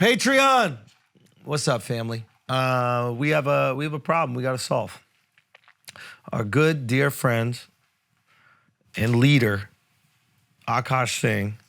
Patreon. What's up, family? We have a problem we got to solve. Our good dear friend and leader, Akash Singh,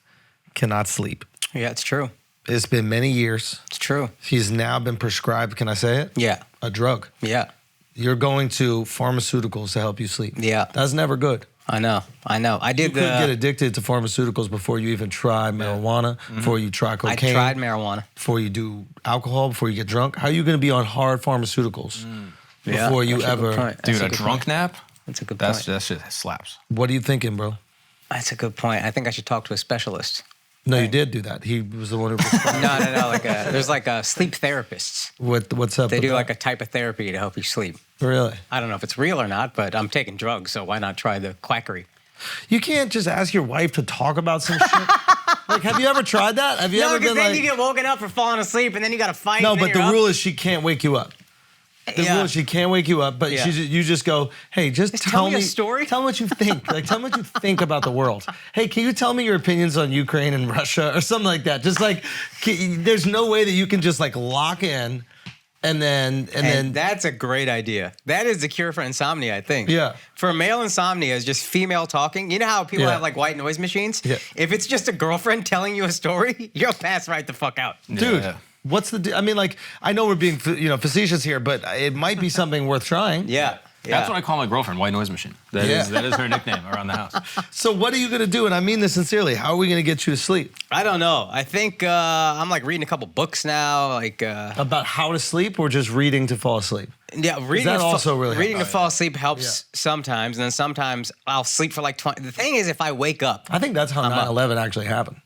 cannot sleep. Yeah, it's true. It's been many years. It's true. He's now been prescribed, can I say it? Yeah. A drug. Yeah. You're going to pharmaceuticals to help you sleep. Yeah. That's never good. I know. I did You could get addicted to pharmaceuticals before you even try marijuana, before you try cocaine. I tried marijuana. Before you do alcohol, before you get drunk. How are you going to be on hard pharmaceuticals before you ever... Dude, a drunk nap? That's a good point. That shit slaps. What are you thinking, bro? That's a good point. I think I should talk to a specialist. No, you did do that. He was the one who prescribed. No. There's sleep therapists. What's up? They with do that? like a type of therapy to help you sleep. Really? I don't know if it's real or not, but I'm taking drugs, so why not try the quackery? You can't just ask your wife to talk about some shit. Like, have you ever tried that? Have you ever been then like... you get woken up for falling asleep, and then you got to fight. No, but the rule is she can't wake you up. The rule is she can't wake you up, but you just go, hey, just tell me a story. Tell me what you think. Like, tell me what you think about the world. Hey, can you tell me your opinions on Ukraine and Russia or something like that? Just like, there's no way that you can just like lock in and then that's a great idea. That is the cure for insomnia, I think. Yeah. For male insomnia is just female talking. You know how people have like white noise machines? Yeah. If it's just a girlfriend telling you a story, you'll pass right the fuck out. Dude. Yeah. What's the? I mean, like, I know we're being, facetious here, but it might be something worth trying. Yeah. That's what I call my girlfriend, White Noise Machine. That is her nickname around the house. So what are you gonna do? And I mean this sincerely. How are we gonna get you to sleep? I don't know. I think I'm like reading a couple books now, About how to sleep, or just reading to fall asleep? Yeah, reading that also really reading helps? to fall asleep helps sometimes, and then sometimes I'll sleep for like 20. The thing is, if I wake up, I think that's how 9/11 actually happened.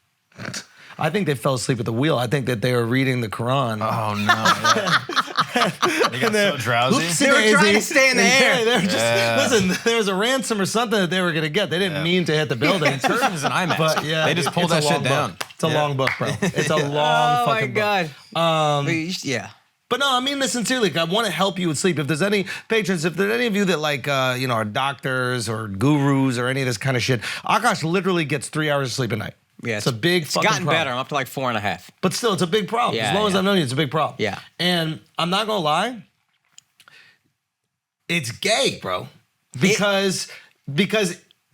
I think they fell asleep at the wheel. I think that they were reading the Quran. Oh, no. They got so drowsy. They were trying to stay in the air. They were just, listen, there was a ransom or something that they were going to get. They didn't mean to hit the building. Curtains and IMAX. But they just pulled that shit down. It's a long book, bro. It's a long fucking book. Oh, my God. Yeah. But no, I mean this sincerely. I want to help you with sleep. If there's any patrons, if there's any of you that like, are doctors or gurus or any of this kind of shit, Akash literally gets 3 hours of sleep a night. Yeah, it's a big It's fucking gotten problem. better. I'm up to like 4.5. But still, it's a big problem. Yeah, as long as I've known you, it's a big problem. Yeah. And I'm not going to lie, it's gay, bro. Because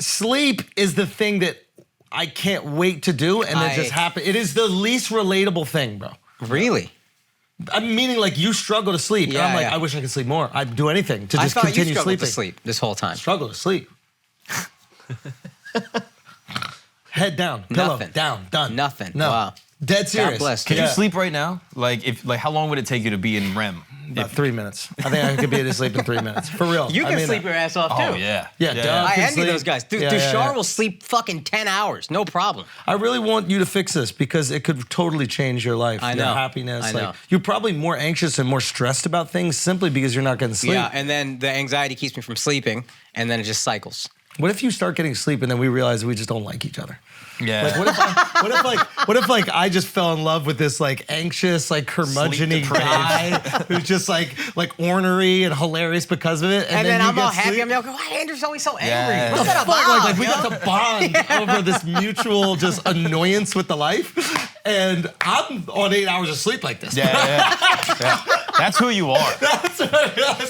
sleep is the thing that I can't wait to do, and it just happens. It is the least relatable thing, bro. Really? I'm meaning like you struggle to sleep. Yeah, and I'm like, yeah. I wish I could sleep more. I'd do anything to just I thought continue you struggled sleeping. to sleep this whole time. Struggle to sleep. Head down, pillow Nothing. down, done. Nothing. No. Wow. Dead serious. God bless. Can you sleep right now? Like how long would it take you to be in REM? About 3 minutes. I think I could be asleep in 3 minutes. For real. You I can mean sleep that. your ass off too. Oh, yeah. Yeah, Doug I can envy sleep. those guys. Dude, Yeah, Dushar will sleep fucking 10 hours. No problem. I really want you to fix this because it could totally change your life. I Your know. happiness. I Like, know. you're probably more anxious and more stressed about things simply because you're not getting sleep. Yeah, and then the anxiety keeps me from sleeping, and then it just cycles. What if you start getting sleep and then we realize we just don't like each other? Yeah. Like, what if I just fell in love with this like anxious, like curmudgeon-y guy who's just like ornery and hilarious because of it, And then you I'm all get happy. sleep? I'm like, why Andrew's always so angry? Yeah. What's that Fuck, about? like we got to bond over this mutual just annoyance with the life, and I'm on 8 hours of sleep like this. Yeah. That's who you are.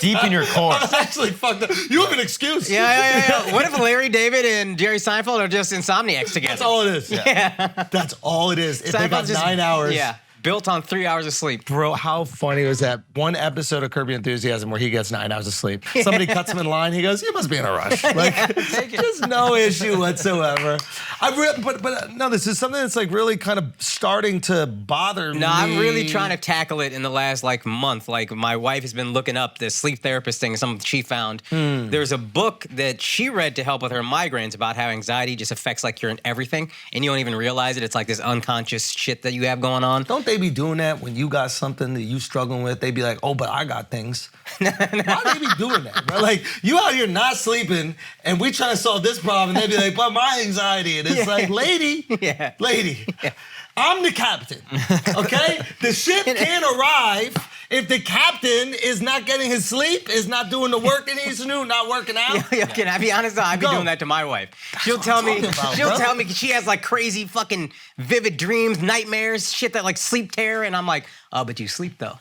Deep in your core. That's actually fucked up. You have an excuse. Yeah. What if Larry David and Jerry Seinfeld are just insomniacs together? That's all it is. Yeah. That's all it is. If they got Seinfeld's just- 9 hours. Yeah. Built on 3 hours of sleep. Bro, how funny was that one episode of Curb Your Enthusiasm where he gets 9 hours of sleep? Somebody cuts him in line. He goes, "You must be in a rush." Like, just no issue whatsoever. But no, this is something that's like really kind of starting to bother me. No, I'm really trying to tackle it in the last like month. Like my wife has been looking up this sleep therapist thing, something she found. There's a book that she read to help with her migraines about how anxiety just affects like your everything, and you don't even realize it. It's like this unconscious shit that you have going on. Don't they be doing that when you got something that you struggling with? They be like, "Oh, but I got things." Why they be doing that, bro? Like, you out here not sleeping, and we trying to solve this problem, and they be like, "But my anxiety," and it's like, lady, lady, I'm the captain, okay? The ship can't arrive if the captain is not getting his sleep, is not doing the work that he needs to do, not working out. Yeah, can I be honest though? I'd be doing that to my wife. She'll tell me, she has like crazy fucking vivid dreams, nightmares, shit that like sleep terror, and I'm like, oh, but you sleep though.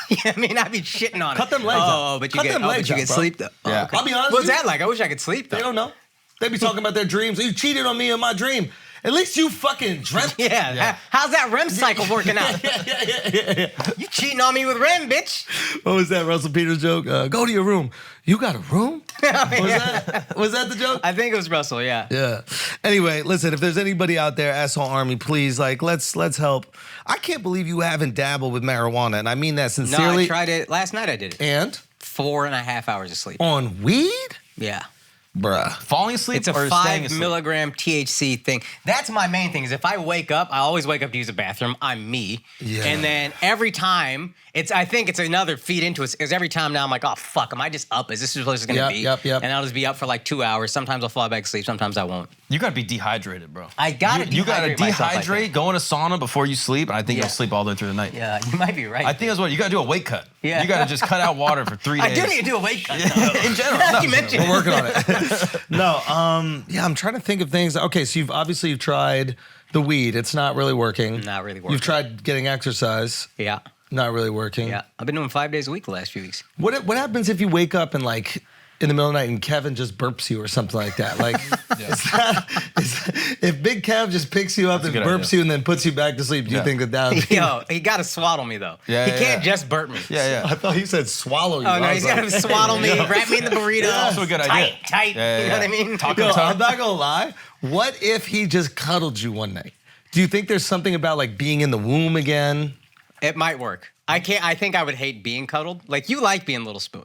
Yeah, I mean, I'd be shitting on it. Cut them legs Oh, up. but you get bro. sleep though. Yeah. Okay. I'll be honest What's with you. that like? I wish I could sleep though. They don't know. They be talking about their dreams. You cheated on me in my dream. At least you fucking dreamt. Yeah. How's that REM cycle working out? Yeah. You cheating on me with REM, bitch. What was that Russell Peters joke? Go to your room. You got a room? Was that the joke? I think it was Russell, yeah. Yeah. Anyway, listen, if there's anybody out there, Asshole Army, please, like, let's help. I can't believe you haven't dabbled with marijuana, and I mean that No, sincerely. I tried it. Last night I did it. And? 4.5 hours of sleep. On weed? Yeah. Bruh. Falling asleep It's a or staying 5 asleep? milligram THC thing. That's my main thing is if I wake up, I always wake up to use the bathroom. I'm me. Yeah. And then every time, I think it's another feed into it is every time now I'm like, oh, fuck, am I just up? Is this what it's going to be? Yep. And I'll just be up for like 2 hours. Sometimes I'll fall back asleep. Sometimes I won't. You gotta be dehydrated, bro. I gotta You gotta dehydrate myself, I think. dehydrate, go in a sauna before you sleep, and I think Yeah. you'll sleep all the way through the night. Yeah, you might be right. I think that's what you gotta do a weight cut. Yeah. You gotta just cut out water for 3 days. I do need to do a weight cut. In general. Now No. you mentioned We're working on it. No, yeah, I'm trying to think of things. Okay, so you've tried the weed. It's not really working. Not really working. You've tried getting exercise. Yeah. Not really working. Yeah. I've been doing 5 days a week the last few weeks. What happens if you wake up and like in the middle of the night and Kevin just burps you or something like that? Like, if Big Kev just picks you up and a good burps idea. you and then puts you back to sleep, do you think that would be... Yo, he got to swaddle me though. Yeah, he yeah, can't yeah. just burp me. Yeah. I thought he said swallow you. Oh no, I he's was got to swaddle me, wrap me in the burrito. That's also a good idea. Tight. Yeah, You know what I mean? Yo, I'm not gonna lie. What if he just cuddled you one night? Do you think there's something about like being in the womb again? It might work. I think I would hate being cuddled. Like you like being Little Spoon.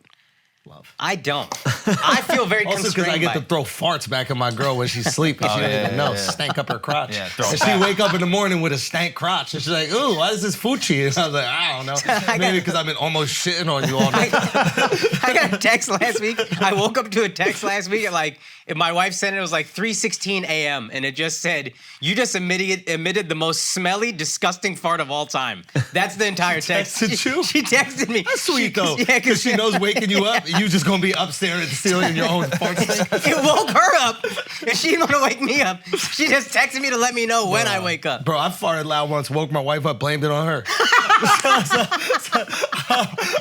Love. I don't. I feel very Also, because constrained I get by to throw farts back at my girl when she's sleeping. She doesn't even know. Stank up her crotch. Yeah, throw and it she wake up in the morning with a stank crotch. And she's like, ooh, why is this Fucci? And I was like, I don't know. Maybe because I've been almost shitting on you all night. I got a text last week. I woke up to a text last week at like, if my wife sent it, it was like 3:16 a.m. And it just said, you just emitted the most smelly, disgusting fart of all time. That's the entire text. texted you? She texted me. That's sweet, though. Yeah, Because she knows waking you up, you just going to be upstairs at the ceiling in your own fart stank. It woke her up, and she didn't want to wake me up. She just texted me to let me know when I wake up. Bro, I farted loud once, woke my wife up, blamed it on her.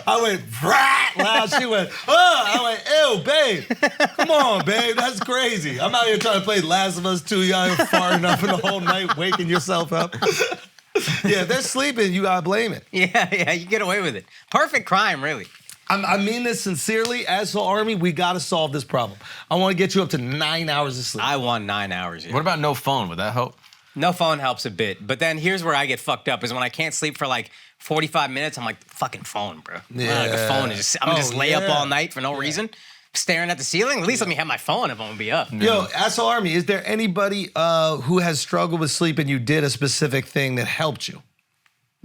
I went, brat, loud. She went, oh. I went, ew, babe. Come on, babe. That's crazy. I'm out here trying to play Last of Us 2. Y'all here farting up in the whole night, waking yourself up. Yeah, if they're sleeping, you got to blame it. Yeah, you get away with it. Perfect crime, really. I mean this sincerely. Asshole Army, we got to solve this problem. I want to get you up to 9 hours of sleep. I want 9 hours. Yeah. What about no phone? Would that help? No phone helps a bit, but then here's where I get fucked up is when I can't sleep for like 45 minutes. I'm like, fucking phone, bro. Yeah. Like a phone is just, I'm just lay up yeah. all night for no reason, staring at the ceiling. At least let me have my phone if I'm gonna be up. Yo, Asshole Army, is there anybody who has struggled with sleep and you did a specific thing that helped you?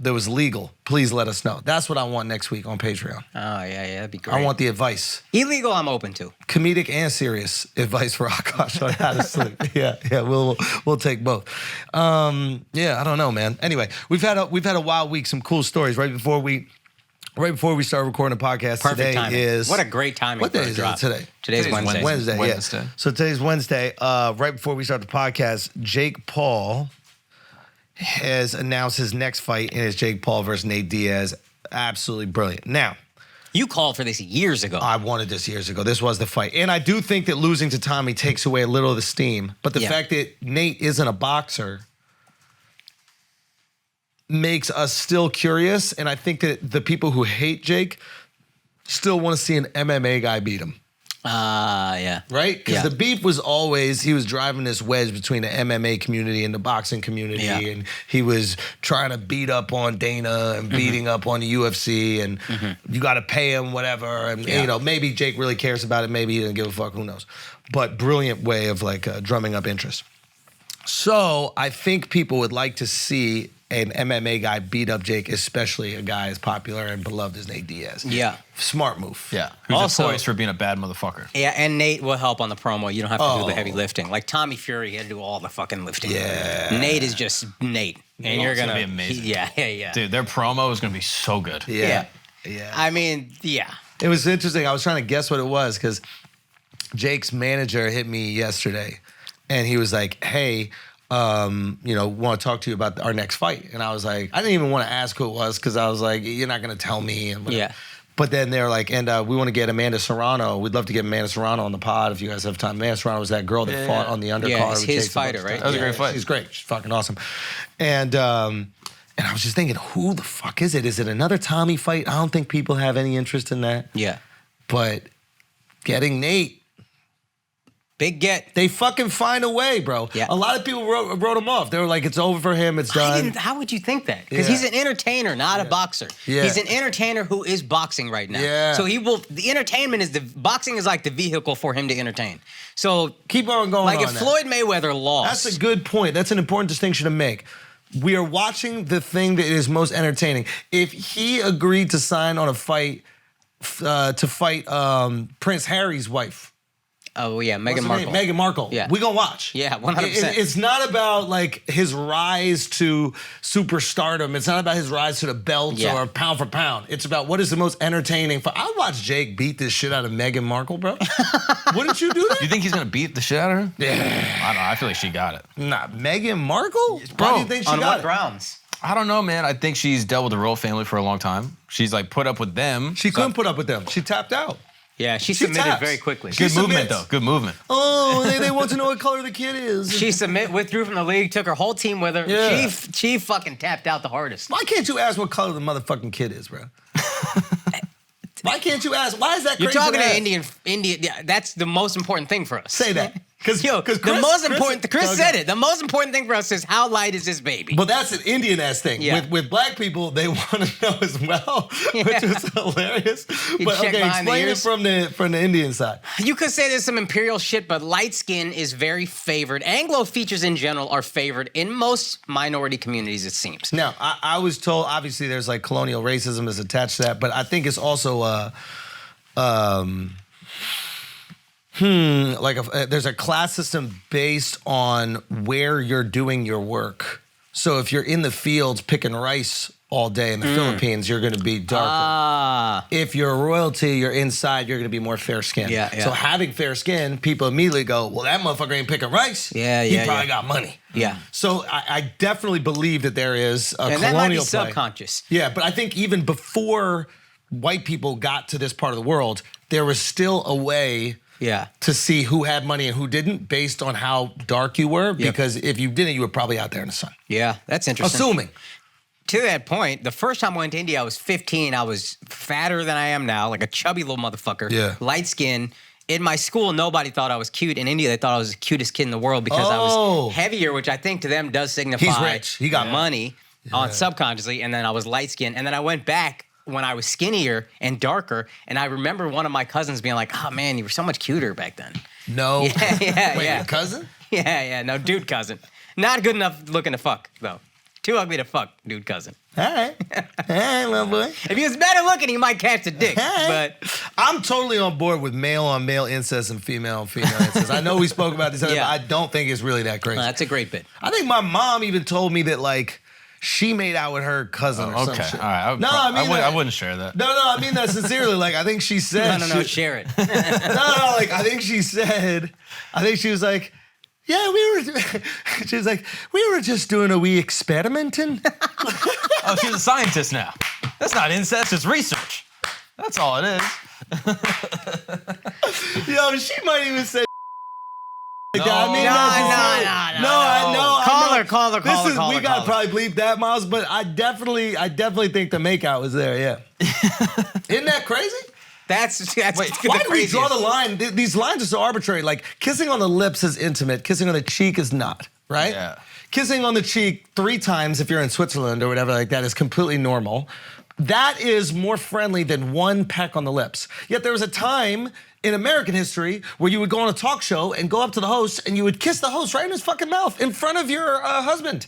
That was legal, please let us know. That's what I want next week on Patreon. Oh, yeah, that'd be great. I want the advice. Illegal, I'm open to. Comedic and serious advice for Akash on how to sleep. Yeah, we'll take both. Yeah, I don't know, man. Anyway, we've had a wild week, some cool stories. Right before we start recording the podcast, Perfect today timing. is What a great timing what for day a is drop. it today? Today's Wednesday. Wednesday, yeah. Wednesday. So today's Wednesday. Right before we start the podcast, Jake Paul has announced his next fight, and it's Jake Paul versus Nate Diaz. Absolutely brilliant. Now, You called for this years ago. I wanted this years ago. This was the fight. And I do think that losing to Tommy takes away a little of the steam. But the fact that Nate isn't a boxer makes us still curious. And I think that the people who hate Jake still want to see an MMA guy beat him. Yeah. Right? Because the beef was always, he was driving this wedge between the MMA community and the boxing community. Yeah. And he was trying to beat up on Dana and beating up on the UFC. And you got to pay him whatever. And, you know, maybe Jake really cares about it. Maybe he doesn't give a fuck. Who knows? But brilliant way of like drumming up interest. So I think people would like to see an MMA guy beat up Jake, especially a guy as popular and beloved as Nate Diaz. Yeah. Smart move. Yeah. Who's Also- a choice for being a bad motherfucker. Yeah, and Nate will help on the promo. You don't have to do the heavy lifting. Like Tommy Fury had to do all the fucking lifting. Yeah. Nate is just Nate. And you're It's gonna be amazing. Yeah. Dude, their promo is going to be so good. Yeah. Yeah. I mean, yeah. It was interesting. I was trying to guess what it was because Jake's manager hit me yesterday, and he was like, "Hey, want to talk to you about our next fight." And I was like, I didn't even want to ask who it was because I was like, you're not going to tell me. And Yeah. But then they're like, and we want to get Amanda Serrano. We'd love to get Amanda Serrano on the pod if you guys have time. Amanda Serrano was that girl that fought on the undercard. Yeah, it's with his Jason fighter, Brooks. right? That was a great fight. She's great. She's fucking awesome. And I was just thinking, who the fuck is it? Is it another Tommy fight? I don't think people have any interest in that. Yeah. But getting Nate, Big get. they fucking find a way, bro. Yeah. A lot of people wrote him off. They were like, it's over for him. It's done. How would you think that? Because Yeah. he's an entertainer, not a boxer. Yeah. He's an entertainer who is boxing right now. Yeah. So the entertainment is boxing is like the vehicle for him to entertain. So Keep on going like on if that. Floyd Mayweather lost. That's a good point. That's an important distinction to make. We are watching the thing that is most entertaining. If he agreed to sign on a fight to fight Prince Harry's wife, Oh yeah, what's Meghan her Markle. name? Meghan Markle. Yeah. We gonna watch. Yeah, 100%. It's not about like his rise to superstardom. It's not about his rise to the belt Yeah. or pound for pound. It's about what is the most entertaining. I watch Jake beat this shit out of Meghan Markle, bro. Wouldn't you do that? You think he's gonna beat the shit out of her? Yeah. I don't know. I feel like she got it. Nah, Meghan Markle? Bro, Why do you think she On got what it? grounds? I don't know, man. I think she's dealt with the royal family for a long time. She's like put up with them. She couldn't put up with them. She tapped out. Yeah, she She submitted taps. very quickly. She Good movement, submits. though. Good movement. Oh, they want to know what color the kid is. She withdrew from the league, took her whole team with her. Yeah. She fucking tapped out the hardest. Why can't you ask what color the motherfucking kid is, bro? Why can't you ask? Why is that You're crazy? talking to ask? Indian. Yeah, that's the most important thing for us. Say that. Because Chris said it. The most important thing for us is how light is this baby? But that's an Indian ass thing. Yeah. With black people, they want to know as well, which is hilarious. But check okay, behind the explain it ears. from the Indian side. You could say there's some imperial shit, but light skin is very favored. Anglo features in general are favored in most minority communities, it seems. Now, I was told obviously there's like colonial racism is attached to that, but I think it's also there's a class system based on where you're doing your work. So if you're in the fields picking rice all day in the Philippines, you're going to be darker. If you're royalty, you're inside, you're going to be more fair skinned. Yeah. So having fair skin, people immediately go, well, that motherfucker ain't picking rice. Yeah, He yeah, probably yeah. got money. Yeah. So I definitely believe that there is a And colonial that might be play. subconscious. Yeah, but I think even before white people got to this part of the world, there was still a way Yeah. to see who had money and who didn't based on how dark you were. Because if you didn't, you were probably out there in the sun. Yeah, that's interesting. Assuming. To that point, the first time I went to India, I was 15. I was fatter than I am now, like a chubby little motherfucker. Yeah. Light skin. In my school, nobody thought I was cute. In India, they thought I was the cutest kid in the world because I Oh. was heavier, which I think to them does signify He's rich. He got money on subconsciously. And then I was light skinned. And then I went back when I was skinnier and darker. And I remember one of my cousins being like, oh man, you were so much cuter back then. No. Yeah, Wait, yeah. your cousin? Yeah, no, dude cousin. Not good enough looking to fuck, though. Too ugly to fuck, dude cousin. All right. All right, little boy. If he was better looking, he might catch the dick. Hey. But I'm totally on board with male on male incest and female on female incest. I know we spoke about this, Yeah. but I don't think it's really that crazy. that's a great bit. I think my mom even told me that like she made out with her cousin or some Okay. shit. All right. I wouldn't share that. No, I mean that sincerely. Like I think she said. No, share it. No, like I think she said. I think she was like, yeah, we were. She was like, we were just doing a wee experimenting. Oh, she's a scientist now. That's not incest. It's research. That's all it is. Yo, she might even say. No. I mean, No, that's- no. No, I know. Call her. We gotta probably bleep that, Miles. But I definitely think the makeout was there. Yeah. Isn't that crazy? That's Why do we draw the line? These lines are so arbitrary. Like kissing on the lips is intimate. Kissing on the cheek is not. Right? Yeah. Kissing on the cheek 3 times if you're in Switzerland or whatever like that is completely normal. That is more friendly than 1 peck on the lips. Yet there was a time in American history where you would go on a talk show and go up to the host and you would kiss the host right in his fucking mouth in front of your husband.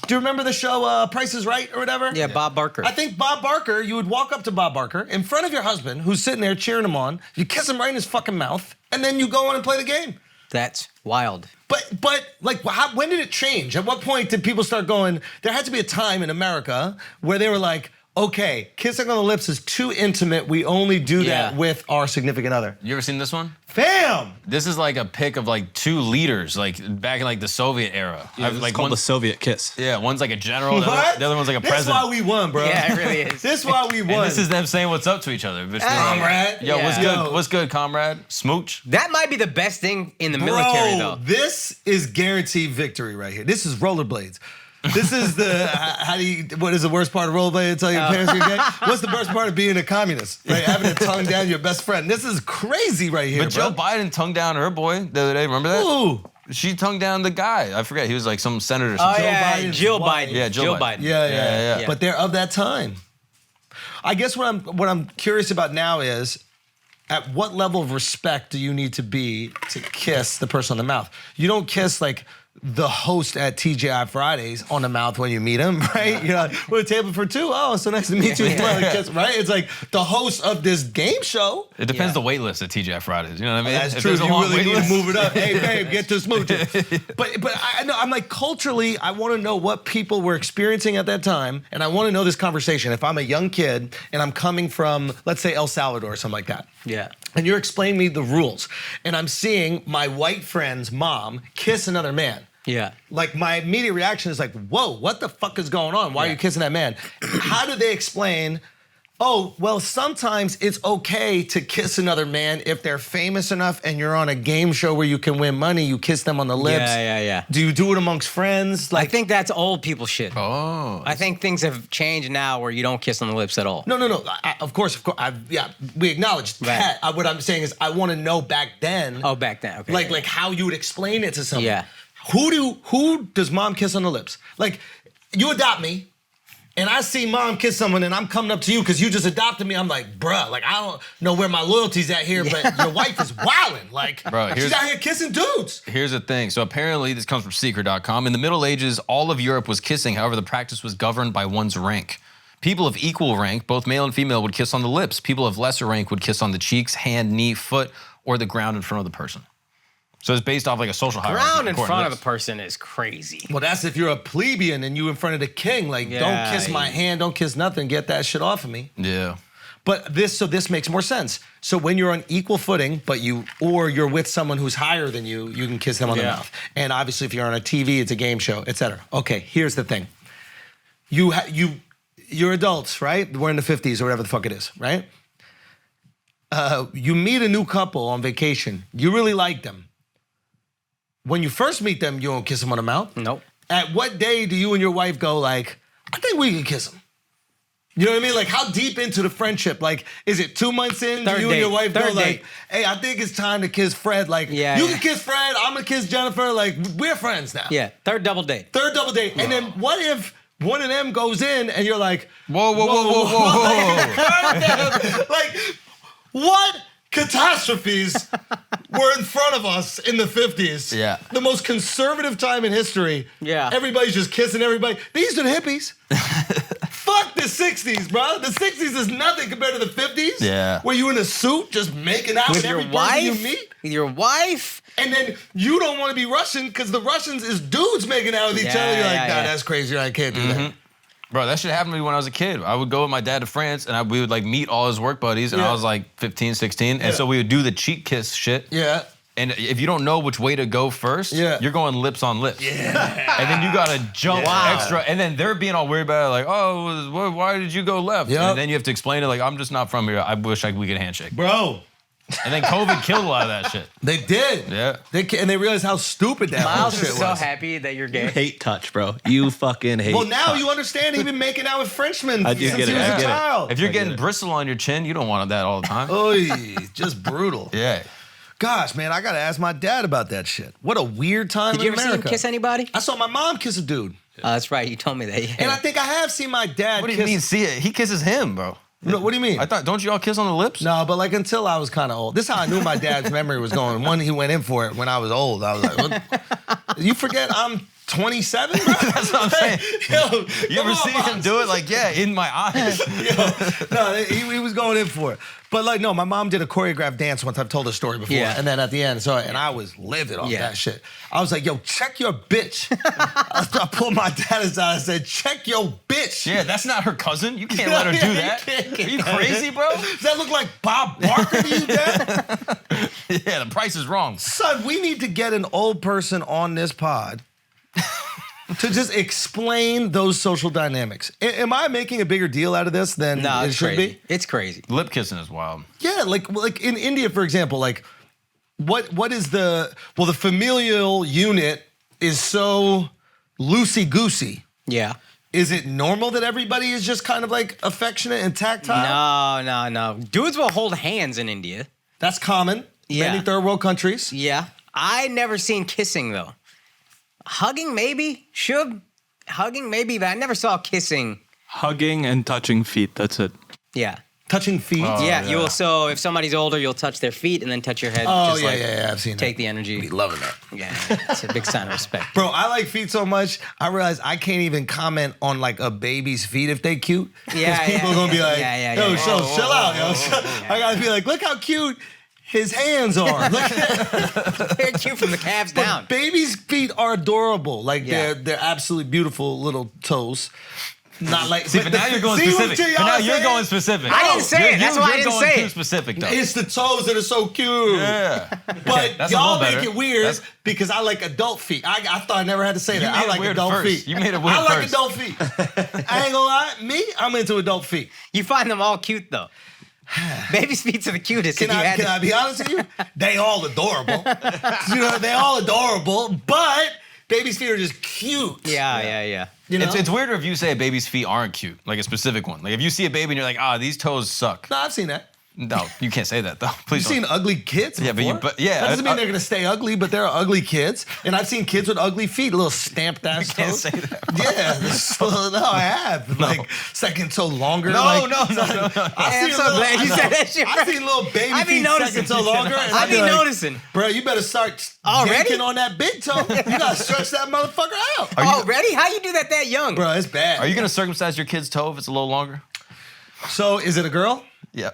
Do you remember the show Price is Right or whatever? Yeah, Bob Barker. I think Bob Barker, you would walk up to Bob Barker in front of your husband who's sitting there cheering him on. You kiss him right in his fucking mouth and then you go on and play the game. That's wild. But like, when did it change? At what point did people start going, there had to be a time in America where they were like, okay, kissing on the lips is too intimate. We only do Yeah. that with our significant other. You ever seen this one? Fam! This is like a pic of like 2 leaders, like back in like the Soviet era. Yeah, it's like called the Soviet kiss. Yeah, one's like a general, What? the other one's like a This president. is why we won, bro. Yeah, it really is. This is why we won. And this is them saying what's up to each other. Between, Comrade. Yo, what's Yeah. good? Yo. What's good, comrade? Smooch. That might be the best thing in the military, though. This is guaranteed victory right here. This is rollerblades. This is the what is the worst part of rollerblades? Tell your parents you're gay. What's the worst part of being a communist? Right, having to tongue down your best friend. This is crazy right here, But bro. Joe Biden tongued down her boy the other day. Remember that? Ooh. She tongued down the guy. I forget. He was like some senator or Oh, something. yeah, Biden's Jill wife. Biden. Yeah, Jill Biden. Yeah. Yeah. But they're of that time. I guess what I'm curious about now is, at what level of respect do you need to be to kiss the person on the mouth? You don't kiss like the host at TGI Fridays on the mouth when you meet him, right? You're like, we're a table for 2. Oh, so nice to meet you. Yeah. Kiss, right? It's like the host of this game show. It depends Yeah. the wait list at TGI Fridays. You know what I mean? That's If true. there's You a long really wait need list- to move it up. Hey, babe, get to smooching. But I know, I'm like, culturally, I want to know what people were experiencing at that time, and I want to know this conversation. If I'm a young kid and I'm coming from, let's say, El Salvador or something like that, Yeah. and you're explaining me the rules, and I'm seeing my white friend's mom kiss another man. Yeah. Like, my immediate reaction is like, whoa, what the fuck is going on? Why are you kissing that man? How do they explain, oh, well, sometimes it's okay to kiss another man if they're famous enough and you're on a game show where you can win money, you kiss them on the lips. Yeah. Do you do it amongst friends? I think that's old people shit. Oh. I think things have changed now where you don't kiss on the lips at all. No. Of course. We acknowledge that. Right. What I'm saying is, I want to know back then. Oh, back then. Okay. Like how you would explain it to someone. Yeah. Who does mom kiss on the lips? Like, you adopt me, and I see mom kiss someone, and I'm coming up to you because you just adopted me. I'm like, bruh, like, I don't know where my loyalty's at here, but your wife is wildin'. Like, Bro, she's out here kissing dudes. Here's the thing. So apparently, this comes from Secret.com. In the Middle Ages, all of Europe was kissing. However, the practice was governed by one's rank. People of equal rank, both male and female, would kiss on the lips. People of lesser rank would kiss on the cheeks, hand, knee, foot, or the ground in front of the person. So it's based off like a social hierarchy. Ground in according front to of the this. person is crazy. Well, that's if you're a plebeian and you in front of the king. Like, Yeah. don't kiss my hand, don't kiss nothing. Get that shit off of me. Yeah. But this makes more sense. So when you're on equal footing, or you're with someone who's higher than you, you can kiss them on the Yeah. mouth. And obviously, if you're on a TV, it's a game show, etc. Okay, here's the thing. You're adults, right? We're in the 50s or whatever the fuck it is, right? You meet a new couple on vacation. You really like them. When you first meet them, you don't kiss them on the mouth. Nope. At what day do you and your wife go like, I think we can kiss them? You know what I mean? Like, how deep into the friendship? Like, is it 2 months in? Third Do you date. and your wife go Third like, date. hey, I think it's time to kiss Fred. Like, Yeah, you yeah. can kiss Fred, I'm gonna kiss Jennifer. Like, we're friends now. Yeah. Third double date. Third double date. And then what if one of them goes in and you're like, Whoa. like, what catastrophes were in front of us in the 50s? Yeah. The most conservative time in history. Yeah. Everybody's just kissing everybody. These are the hippies. Fuck the 60s, bro. The 60s is nothing compared to the 50s. Yeah. Where you in a suit just making out with, With your every person you wife? meet. With your wife? And then you don't want to be Russian because the Russians is dudes making out with each Yeah, other. You're like, yeah, nah, yeah. that's crazy. I can't do that. Bro, that shit happened to me when I was a kid. I would go with my dad to France, and we would like meet all his work buddies, and Yeah. I was like 15, 16. Yeah. And so we would do the cheek kiss shit. Yeah. And if you don't know which way to go first, Yeah. you're going lips on lips. Yeah. And then you gotta jump extra. And then they're being all weird about it, like, oh, why did you go left? Yep. And then you have to explain it, like, I'm just not from here. I wish we could handshake. Bro. And then COVID killed a lot of that shit. They did. Yeah. And they realized how stupid that whole Miles shit is so was. happy that you're gay. Hate touch, bro. You fucking hate Well, now touch. you understand even making out with Frenchmen I do since get he it, was I a get it. child. If you're I get getting it. bristle on your chin, you don't want that all the time. Oy, just brutal. Yeah. Gosh, man, I gotta ask my dad about that shit. What a weird time Did in you ever see him America. kiss anybody? I saw my mom kiss a dude. Oh, that's right. You told me that. Yeah. And I think I have seen my dad What do kiss. you mean, see it? He kisses him, bro. No, what do you mean? I thought, don't you all kiss on the lips? No, but like until I was kind of old. This is how I knew my dad's memory was going. When he went in for it when I was old, I was like, what? You forget I'm 27, bro? That's what I'm saying. Yo, You ever see him do it? Like, yeah, in my eyes. No, he was going in for it. But like, no, my mom did a choreographed dance once. I've told the story before. Yeah. And then at the end, and I was livid off that shit. I was like, yo, check your bitch. I pulled my dad aside and said, check your bitch. Yeah, that's not her cousin. You can't let her do that. Are you crazy, bro? Does that look like Bob Barker to you, Dad? Yeah, the price is wrong. Son, we need to get an old person on this pod to just explain those social dynamics. Am I making a bigger deal out of this than No, it it's should crazy. be? It's crazy. Lip kissing is wild. Yeah, like in India, for example, like what is the familial unit is so loosey-goosey. Yeah. Is it normal that everybody is just kind of like affectionate and tactile? No. Dudes will hold hands in India. That's common. Yeah. Many third world countries. Yeah. I never seen kissing though. Hugging maybe. Hugging maybe, but I never saw kissing. Hugging and touching feet. That's it. Yeah. Touching feet. Yeah, you will. So if somebody's older, you'll touch their feet and then touch your head. Oh, just yeah, like yeah, I've seen take that. the energy. Be loving that. Yeah, it's a big sign of respect. Bro, I like feet so much, I realize I can't even comment on like a baby's feet if they cute. Yeah, Because people are going to be like, yo, yeah. chill out, yo. I got to be like, look how cute his hands are. Look at They're cute from the calves down. Babies' feet are adorable. Like Yeah. they're absolutely beautiful little toes. Not like See, but now you're going specific. But now you're going specific. I didn't say it. That's why I didn't You're say going it. too specific, though. It's the toes that are so cute. Yeah. But That's a y'all little make better. it weird That's- because I like adult feet. I thought I never had to say that. made I it like weird adult first. feet. You made it weird I like first. adult feet. I ain't gonna lie. Me, I'm into adult feet. You find them all cute though. Baby's feet are the cutest. Can if you had I to- be honest with you? They all adorable. They all adorable, but baby's feet are just cute. Yeah. You know? It's weirder if you say a baby's feet aren't cute, like a specific one. Like if you see a baby and you're like, these toes suck. No, I've seen that. No, you can't say that though. Please You've don't. seen ugly kids Yeah, before. but yeah, That doesn't mean they're gonna stay ugly, but there are ugly kids. And I've seen kids with ugly feet, little stamped ass can't toes. say that. Yeah, no, I have. Like second toe longer. No, like, no. I'm so glad you said that shit, I've bro. seen little baby I be feet noticing. second toe longer. And I I'd be like, noticing. Bro, you better start Already? yanking on that big toe. You gotta stretch that motherfucker out. Already? How you do that young? Bro, it's bad. Are you gonna circumcise your kid's toe if it's a little longer? So is it a girl? Yeah.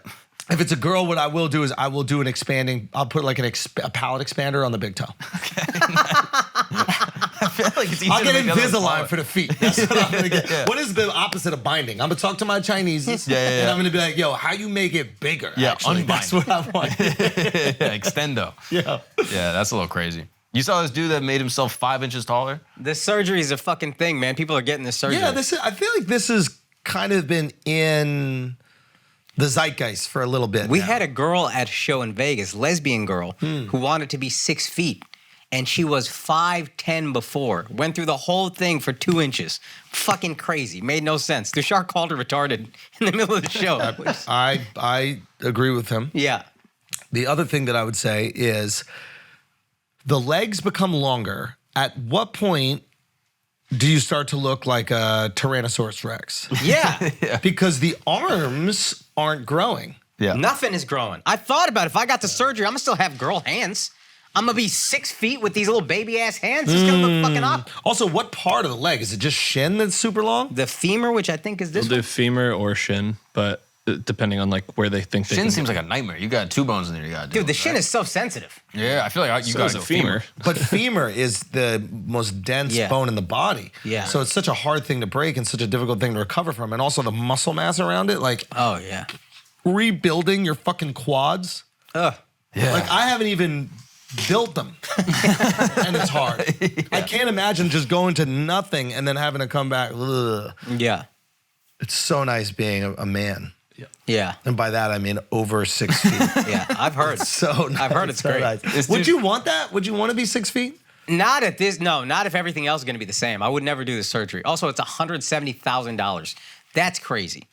If it's a girl, what I will do is I will do an expanding. I'll put like a palate expander on the big toe. I feel like it's easier I'll get to make other Invisalign smaller. for the feet. That's what I'm gonna get. What is the opposite of binding? I'm gonna talk to my Chineses. Yeah. And I'm gonna be like, yo, how you make it bigger? Yeah, actually. That's what I want. Yeah, extendo. Yeah. Yeah, that's a little crazy. You saw this dude that made himself 5 inches taller? The surgery is a fucking thing, man. People are getting this surgery. Yeah, I feel like this has kind of been in the zeitgeist for a little bit. We now. had a girl at a show in Vegas, lesbian girl, who wanted to be 6 feet. And she was 5'10" before. Went through the whole thing for 2 inches. Fucking crazy. Made no sense. Dushar called her retarded in the middle of the show. I agree with him. Yeah. The other thing that I would say is the legs become longer. At what point do you start to look like a Tyrannosaurus Rex? Yeah. Because the arms aren't growing. Yeah. Nothing is growing. I thought about it. If I got the surgery, I'm going to still have girl hands. I'm going to be 6 feet with these little baby ass hands. It's going to look fucking up. Also, what part of the leg? Is it just shin that's super long? The femur, which I think is this They'll do one. femur or shin, but depending on like where they think they Shin can seems like a nightmare. You got 2 bones in there you got to do. Dude, the shin is so sensitive. Yeah, I feel like you So got is to a go femur. But femur is the most dense Yeah. bone in the body. Yeah. So it's such a hard thing to break and such a difficult thing to recover from. And also the muscle mass around it, like Oh, yeah. rebuilding your fucking quads. Ugh. Yeah. Like I haven't even built them. And it's hard. I can't imagine just going to nothing and then having to come back. Ugh. Yeah. It's so nice being a man. Yeah. And by that, I mean over 6 feet. Yeah. I've heard. So nice. I've heard it's so great. nice. This Would dude- you want that? Would you want to be 6 feet? Not at this. No, not if everything else is going to be the same. I would never do the surgery. Also, it's $170,000. That's crazy.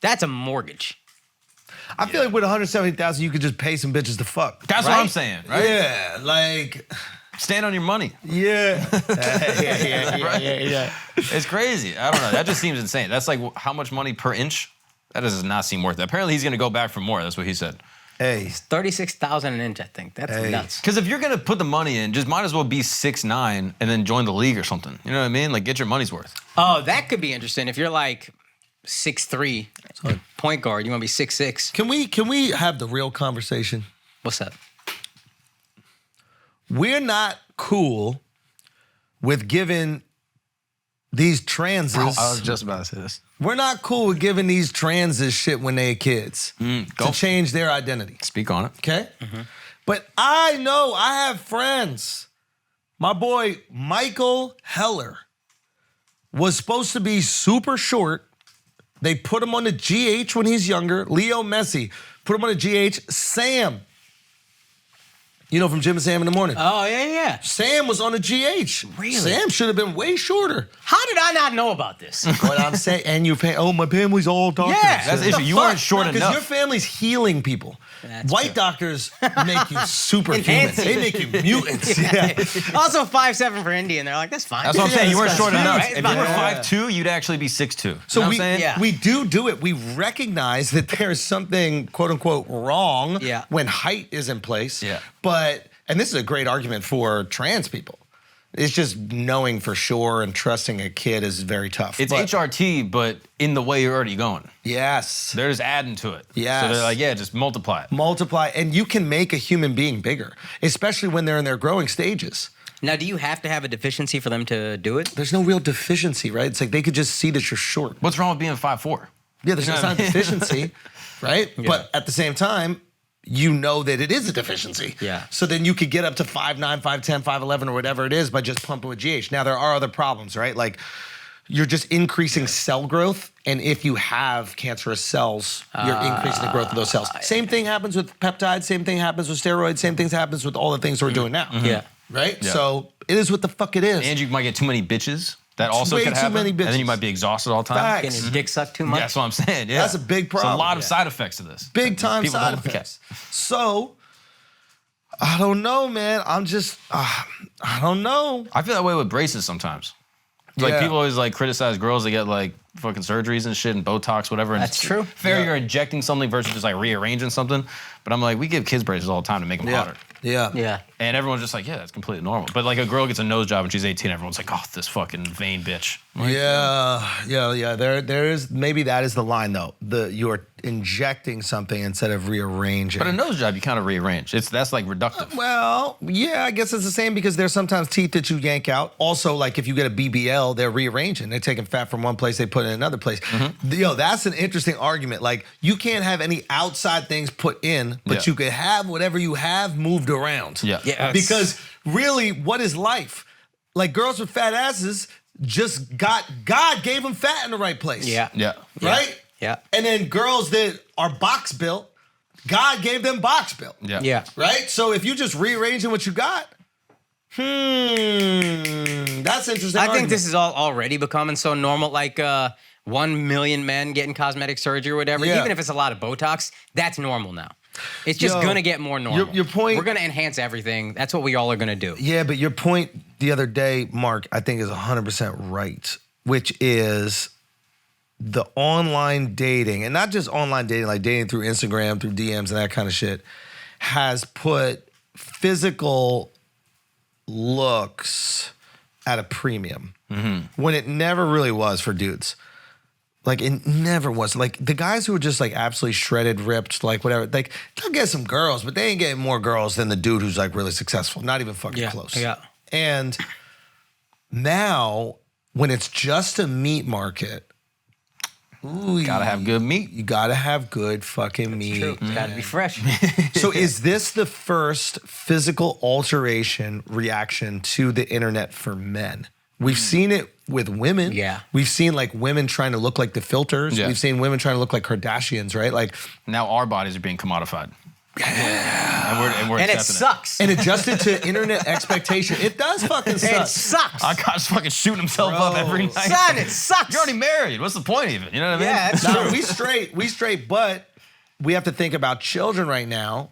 That's a mortgage. I feel like with 170,000, you could just pay some bitches to fuck. That's what Right? I'm saying, right? Yeah, like, Stand on your money. yeah. yeah. It's crazy. I don't know. That just seems insane. That's like how much money per inch? That does not seem worth it. Apparently, he's going to go back for more. That's what he said. Hey. 36,000 an inch, I think. That's nuts. Because if you're gonna put the money in, just might as well be 6'9" and then join the league or something. You know what I mean? Like, get your money's worth. Oh, that could be interesting. If you're like 6'3", point guard, you want to be 6'6". Can we have the real conversation? What's that? We're not cool with giving these transes. I was just about to say this. We're not cool with giving these transes shit when they're kids to change their identity. Speak on it. Okay? But I know I have friends. My boy Michael Heller was supposed to be super short. They put him on the GH when he's younger. Leo Messi put him on the GH. Sam, you know, from Jim and Sam in the morning. Oh, yeah. Sam was on the GH. Really? Sam should have been way shorter. How did I not know about this? What I'm saying, and my family's all doctors. Yeah, That's the issue. You weren't short Because enough. your family's healing people. That's White true. doctors make you superhuman. Enhance They you. make you mutants. Yeah. Also 5'7" for Indian. They're like, that's fine. That's what I'm saying. You weren't that's short fine. enough. Right? If you were Yeah. 5'2", you'd actually be 6'2". So you know what I'm saying? Yeah. we do it. We recognize that there's something quote unquote wrong Yeah. when height is in place. Yeah. But and this is a great argument for trans people. It's just knowing for sure and trusting a kid is very tough. It's But- HRT, but in the way you're already going. Yes. They're just adding to it. Yes. So they're like, yeah, just multiply it. Multiply, and you can make a human being bigger, especially when they're in their growing stages. Now, do you have to have a deficiency for them to do it? There's no real deficiency, right? It's like they could just see that you're short. What's wrong with being 5'4"? Yeah, there's You know no what I mean? deficiency, right? But at the same time, you know that it is a deficiency. Yeah. So then you could get up to 5'9", 5'10", 5'11", or whatever it is by just pumping with GH. Now, there are other problems, right? Like, you're just increasing cell growth, and if you have cancerous cells, you're increasing the growth of those cells. Same thing happens with peptides, same thing happens with steroids, same thing happens with all the things we're doing now. Yeah. Right? Yeah. So it is what the fuck it is. And you might get too many bitches. That also way could too happen. many And then you bitches. might be exhausted all the time. Facts. Getting your dick sucked too much? That's what I'm saying. Yeah. That's a big There's problem. a lot of side effects to this. Big time People side don't look at. effects. So, I don't know, man. I'm just, I don't know. I feel that way with braces sometimes. Like Yeah. people always like criticize girls that get like fucking surgeries and shit and Botox, whatever. And That's it's true. Fair, Yeah. you're injecting something versus just like rearranging something. But I'm like, we give kids braces all the time to make them hotter. Yeah. Yeah. And everyone's just like, yeah, that's completely normal. But like a girl gets a nose job when she's 18, everyone's like, oh, this fucking vain bitch. Yeah. There is, maybe that is the line though. You're injecting something instead of rearranging. But a nose job, you kind of rearrange. That's like reductive. Well, yeah, I guess it's the same because there's sometimes teeth that you yank out. Also, like if you get a BBL, they're rearranging. They're taking fat from one place, they put it in another place. That's an interesting argument. Like you can't have any outside things put in, but Yeah. you can have whatever you have moved around. Yeah. Yeah. Because really, what is life? Like girls with fat asses just God gave them fat in the right place. Yeah. Yeah. Right? Yeah. And then girls that are box built, God gave them box built. Yeah. Yeah. Right? So if you just rearranging what you got, that's interesting. I think this is all already becoming so normal. Like 1 million men getting cosmetic surgery or whatever. Yeah. Even if it's a lot of Botox, that's normal now. It's just Yo, gonna get more normal. your point- We're gonna enhance everything. That's what we all are gonna do. Yeah, but your point the other day, Mark, I think is 100% right, which is the online dating, and not just online dating, like dating through Instagram, through DMs and that kind of shit, has put physical looks at a premium when it never really was for dudes. Like it never was. Like the guys who are just like absolutely shredded, ripped, like whatever, like they'll get some girls, but they ain't getting more girls than the dude who's like really successful. Not even fucking close. Yeah. And now when it's just a meat market, Gotta have good meat. you gotta have good fucking meat. True. It's gotta be fresh. So is this the first physical alteration reaction to the internet for men? We've seen it with women. Yeah. We've seen like women trying to look like the filters. Yeah. We've seen women trying to look like Kardashians, right? Like, Now our bodies are being commodified. Yeah. And we're And it accepting sucks. and adjusted to internet expectation. It does fucking It suck. sucks. Our guy's fucking shooting himself up every night. Son, it sucks. You're already married. What's the point even? You know what I mean? Yeah, that's Nah, true. we straight, but we have to think about children right now.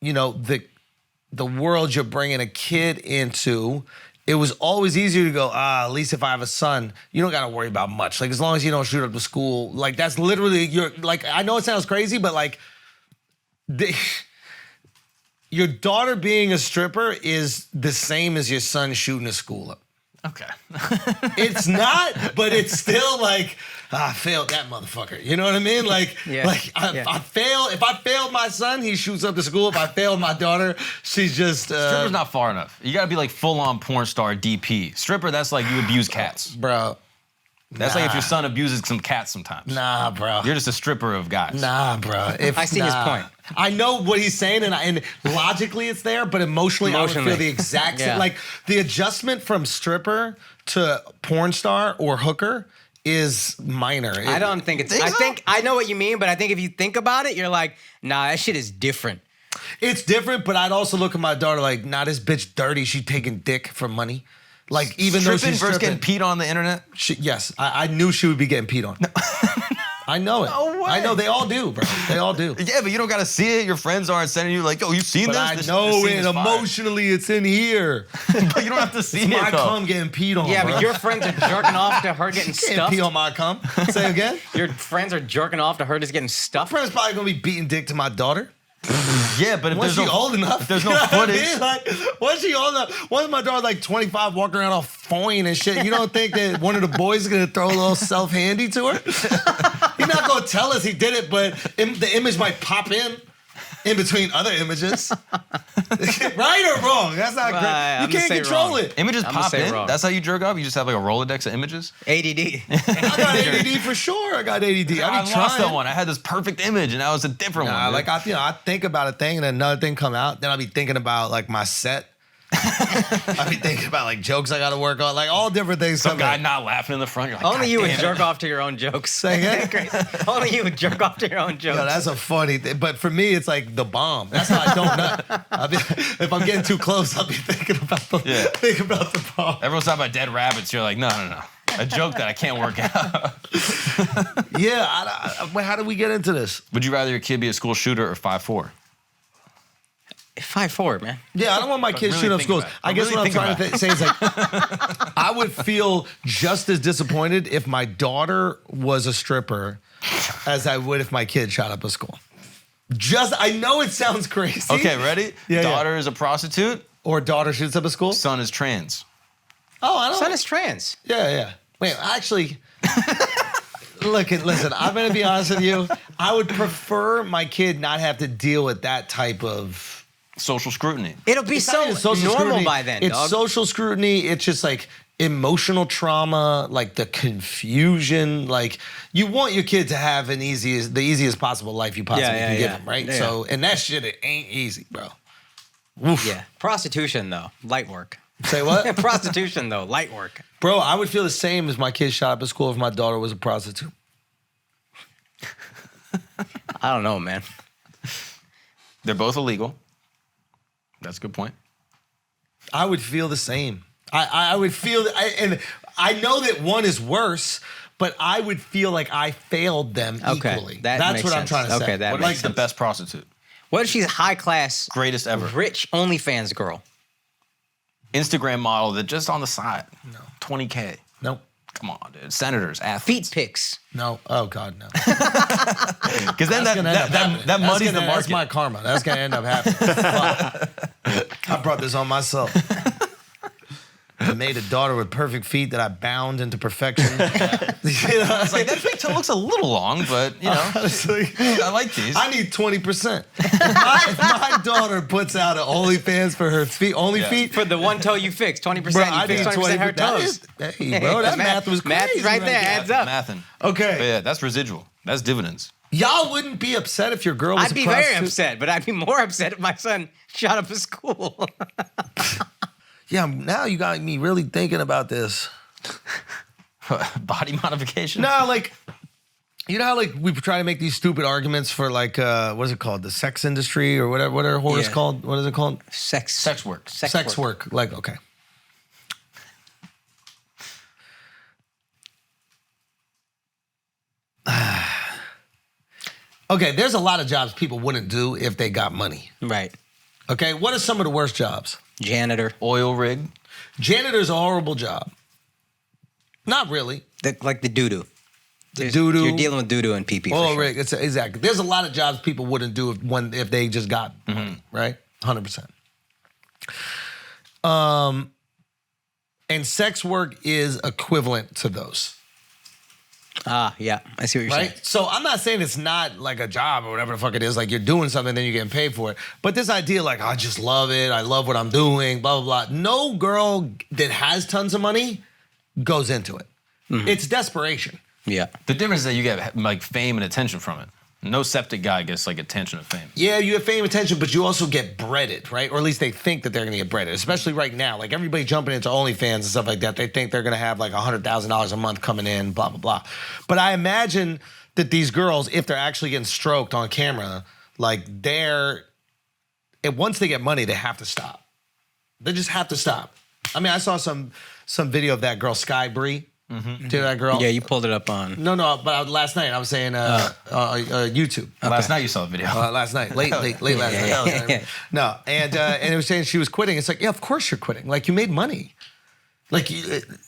You know, the world you're bringing a kid into. It was always easier to go, at least if I have a son, you don't got to worry about much. Like, as long as you don't shoot up the school, like, that's literally, I know it sounds crazy, but like, Your daughter being a stripper is the same as your son shooting a school up. Okay. It's not, but it's still like, I failed that motherfucker. You know what I mean? Like, I fail. If I failed my son, he shoots up the school. If I failed my daughter, she's just. Stripper's not far enough. You gotta be like full on porn star DP. Stripper, that's like you abuse cats. Bro. That's like if your son abuses some cats sometimes. Nah, bro. You're just a stripper of guys. Nah, bro. I see his point. I know what he's saying, and logically it's there, but emotionally I would feel the exact same. Like the adjustment from stripper to porn star or hooker is minor. I don't think it's. I know what you mean, but I think if you think about it, you're like, nah, that shit is different. It's different, but I'd also look at my daughter like, nah, this bitch dirty. She taking dick for money. Like even though she's versus stripping, getting peed on the internet. Yes, I knew she would be getting peed on. I know it. No way. I know they all do, bro. They all do. Yeah, but you don't gotta see it. Your friends aren't sending you like, "Yo, you seen But this?" I know This scene it is fire. emotionally. It's in here. But you don't have to see My it though. cum getting peed on. Yeah, bro. but your friends are jerking off to her getting Can't stuffed. pee on my cum. Say again. Your friends are jerking off to her just getting stuffed. Friend's probably gonna be beating dick to my daughter. Yeah, but if Once there's she no old enough, if there's no you know what I footage, mean? Like, once she old enough, once my daughter's like 25, walking around all fine and shit, you don't think that one of the boys is gonna throw a little self handy to her? He's not gonna tell us he did it, but the image might pop in between other images. Right or wrong? That's not great. I'm You gonna can't say control wrong. it. images I'm gonna pop say in. wrong. That's how you jerk off. You just have like a Rolodex of images. ADD. I got ADD for sure. I got ADD. I I be lost that trying. one. I had this perfect image, and now it's a different Nah, one. like I think about a thing and then another thing come out. Then I'll be thinking about like my set. I'll be thinking about like jokes I got to work on, like all different things. some come guy in. not laughing in the front. You're like, Only "God you would damn it." jerk off to your own jokes. Say again? Only you would jerk off to your own jokes. Yo, that's a funny thing. But for me, it's like the bomb. That's how I don't know. If I'm getting too close, I'll be thinking about the bomb. Everyone's talking about dead rabbits. You're like, no. A joke that I can't work out. Yeah. How do we get into this? Would you rather your kid be a school shooter or 5'4"? 5'4", man. Yeah, I don't want my kids really shooting up think schools. about it. I guess Really what I'm think trying to say is like, I would feel just as disappointed if my daughter was a stripper as I would if my kid shot up a school. I know it sounds crazy. Okay, ready? Yeah, Daughter is a prostitute. Or daughter shoots up a school. Son is trans. Oh, I don't. Son is trans. Yeah. Wait, actually, listen, I'm going to be honest with you. I would prefer my kid not have to deal with that type of... Social scrutiny. It'll be It's not so even social normal scrutiny. by then, It's dog. social scrutiny. It's just like emotional trauma, like the confusion. Like you want your kid to have the easiest possible life you possibly can give him, right? Yeah. So, and that shit, it ain't easy, bro. Yeah. Prostitution, though. Light work. Say what? Prostitution, though. Light work. Bro, I would feel the same as my kid shot up at school if my daughter was a prostitute. I don't know, man. They're both illegal. That's a good point. I would feel the same. I would feel, and I know that one is worse, but I would feel like I failed them Okay, equally. that That's makes what I'm sense. trying to say. Okay, that What makes makes the best prostitute? What if she's a high class, Greatest ever. rich OnlyFans girl? Instagram model that just on the side. No. 20K. Nope. Come on, dude. Senators, athletes. Uh, Feet pics. No. Oh God, no. Because then that muddies the That's market. my karma. That's gonna end up happening. Fuck. I brought this on myself. I made a daughter with perfect feet that I bound into perfection. You know, It's like, that big toe looks a little long, but, you know, honestly, I like these. I need 20%. If my daughter puts out an OnlyFans for her feet, feet, For the one toe you fixed, 20%. bro, You I need fixed 20% her 20%. That toes. is- Hey, bro, that math was crazy. Math is right there. Adds up. Mathin'. Okay. But yeah, that's residual. That's dividends. Y'all wouldn't be upset if your girl was I'd a be prostitute? very upset, but I'd be more upset if my son shot up a school. Yeah, now you got me really thinking about this. Body modification? No, like, you know how like we try to make these stupid arguments for like what is it called, the sex industry or whatever? What are whores Yeah. called? What is it called? Sex work. Sex work. Like, okay. Okay, there's a lot of jobs people wouldn't do if they got money. Right. Okay, what are some of the worst jobs? Janitor. Oil rig. Janitor's a horrible job. Not really. Like the doo-doo. the doo-doo. You're dealing with doo-doo and pee-pee. Oh, for sure. right. Exactly. There's a lot of jobs people wouldn't do if they just got money, right? 100%. And sex work is equivalent to those. Ah, yeah. I see what you're saying. Right? So I'm not saying it's not like a job or whatever the fuck it is, like you're doing something, then you're getting paid for it. But this idea, like, I just love it, I love what I'm doing, blah, blah, blah. No girl that has tons of money goes into it. It's desperation. Yeah. The difference is that you get like fame and attention from it. No septic guy gets like attention and fame. Yeah, you have fame, attention, but you also get breaded, right? Or at least they think that they're gonna get breaded, especially right now. Like everybody jumping into OnlyFans and stuff like that, they think they're gonna have like $100,000 a month coming in, blah, blah, blah. But I imagine that these girls, if they're actually getting stroked on camera, like once they get money, they have to stop. They just have to stop. I mean, I saw some video of that girl, Sky Bree. Do you know that girl? Yeah, you pulled it up on. No, but last night I was saying YouTube. Last night you saw the video. Last night, late last night. No, and it was saying she was quitting. It's like, yeah, of course you're quitting. Like you made money. Like,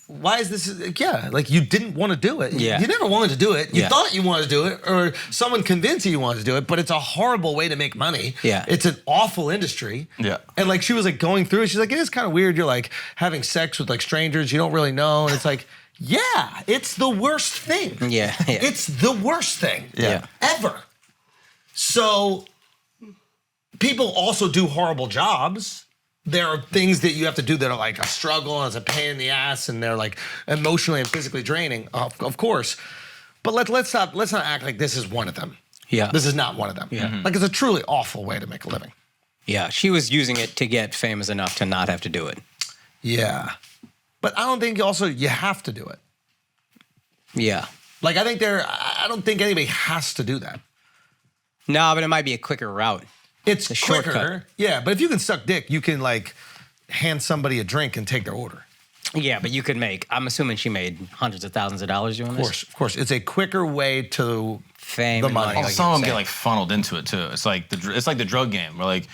why is this? Yeah, like you didn't want to do it. Yeah. You never wanted to do it. You Yeah. thought you wanted to do it, or someone convinced you wanted to do it. But it's a horrible way to make money. Yeah. It's an awful industry. Yeah. And like she was like going through it. She's like, it is kind of weird. You're like having sex with like strangers you don't really know, and it's like. Yeah, it's the worst thing. Yeah. It's the worst thing Yeah. ever. So people also do horrible jobs. There are things that you have to do that are like a struggle and it's a pain in the ass and they're like emotionally and physically draining, of course. But let's not act like this is one of them. Yeah. This is not one of them. Yeah. Like it's a truly awful way to make a living. Yeah. She was using it to get famous enough to not have to do it. Yeah. But I don't think also you have to do it. Yeah. Like I don't think anybody has to do that. No, but it might be a quicker route. It's a quicker. shortcut. Yeah, but if you can suck dick, you can like hand somebody a drink and take their order. Yeah, but you could make, I'm assuming she made hundreds of thousands of dollars doing this. Of course. It's a quicker way to Fame the and money. money. Also, like some you of them were get saying. like funneled into it too. It's like the drug game where like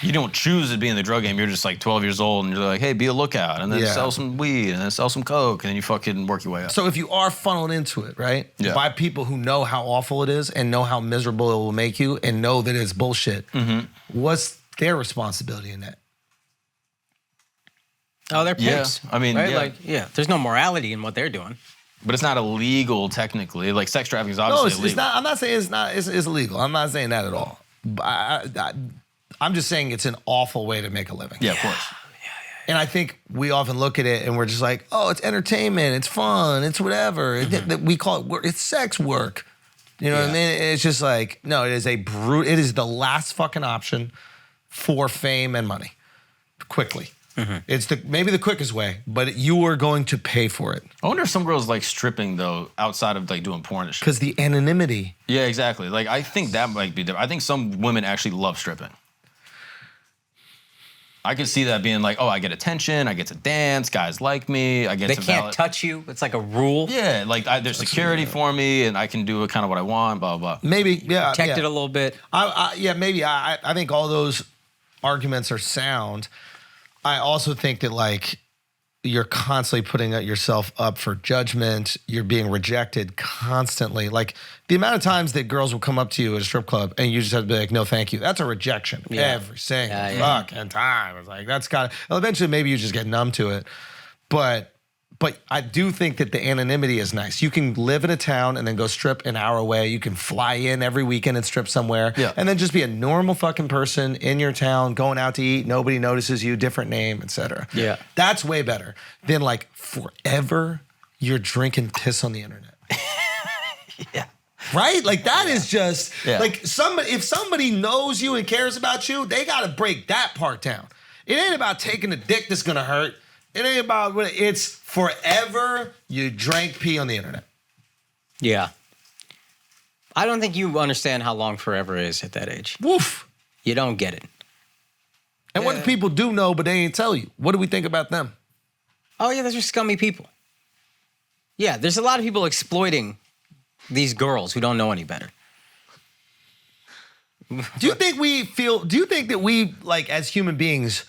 you don't choose to be in the drug game. You're just like 12 years old and you're like, hey, be a lookout, and then Yeah. sell some weed, and then sell some coke, and then you fucking work your way up. So if you are funneled into it, right? Yeah. By people who know how awful it is and know how miserable it will make you and know that it's bullshit, what's their responsibility in that? Oh, they're Yeah, pimps. I mean, right? yeah. Like, yeah, there's no morality in what they're doing. But it's not illegal technically. Like sex trafficking is No, obviously it's illegal. not. I'm not saying it's not. It's illegal. I'm not saying that at all. I'm just saying it's an awful way to make a living. Yeah, of course. And I think we often look at it and we're just like, oh, it's entertainment, it's fun, it's whatever. We call it work. It's sex work. You know what I mean? It's just like, no, it is it is the last fucking option for fame and money. Quickly. It's maybe the quickest way, but you are going to pay for it. I wonder if some girls like stripping though, outside of like doing porn and shit. Because the anonymity. Yeah, exactly. Like I think that might be different. I think some women actually love stripping. I could see that being like, oh, I get attention, I get to dance, guys like me, I get They to can't touch you. It's like a rule. Yeah, like there's security for me, and I can do kind of what I want, blah, blah, blah. Maybe, yeah. Protect it a little bit. Maybe. I think all those arguments are sound. I also think that like you're constantly putting yourself up for judgment. You're being rejected constantly. Like the amount of times that girls will come up to you at a strip club and you just have to be like, no, thank you. That's a rejection every single fucking time. It's like, that's got to, eventually maybe you just get numb to it. But I do think that the anonymity is nice. You can live in a town and then go strip an hour away. You can fly in every weekend and strip somewhere. Yeah. And then just be a normal fucking person in your town, going out to eat. Nobody notices you, different name, etc. Yeah. That's way better than like forever you're drinking piss on the internet. Yeah. Right? Like that is just Yeah. like if somebody knows you and cares about you, they got to break that part down. It ain't about taking a dick that's going to hurt. It ain't about what it's forever you drank pee on the internet. Yeah. I don't think you understand how long forever is at that age. Woof. You don't get it. And what do people do know, but they ain't tell you? What do we think about them? Oh, yeah, those are scummy people. Yeah, there's a lot of people exploiting these girls who don't know any better. Do you think that we, like, as human beings,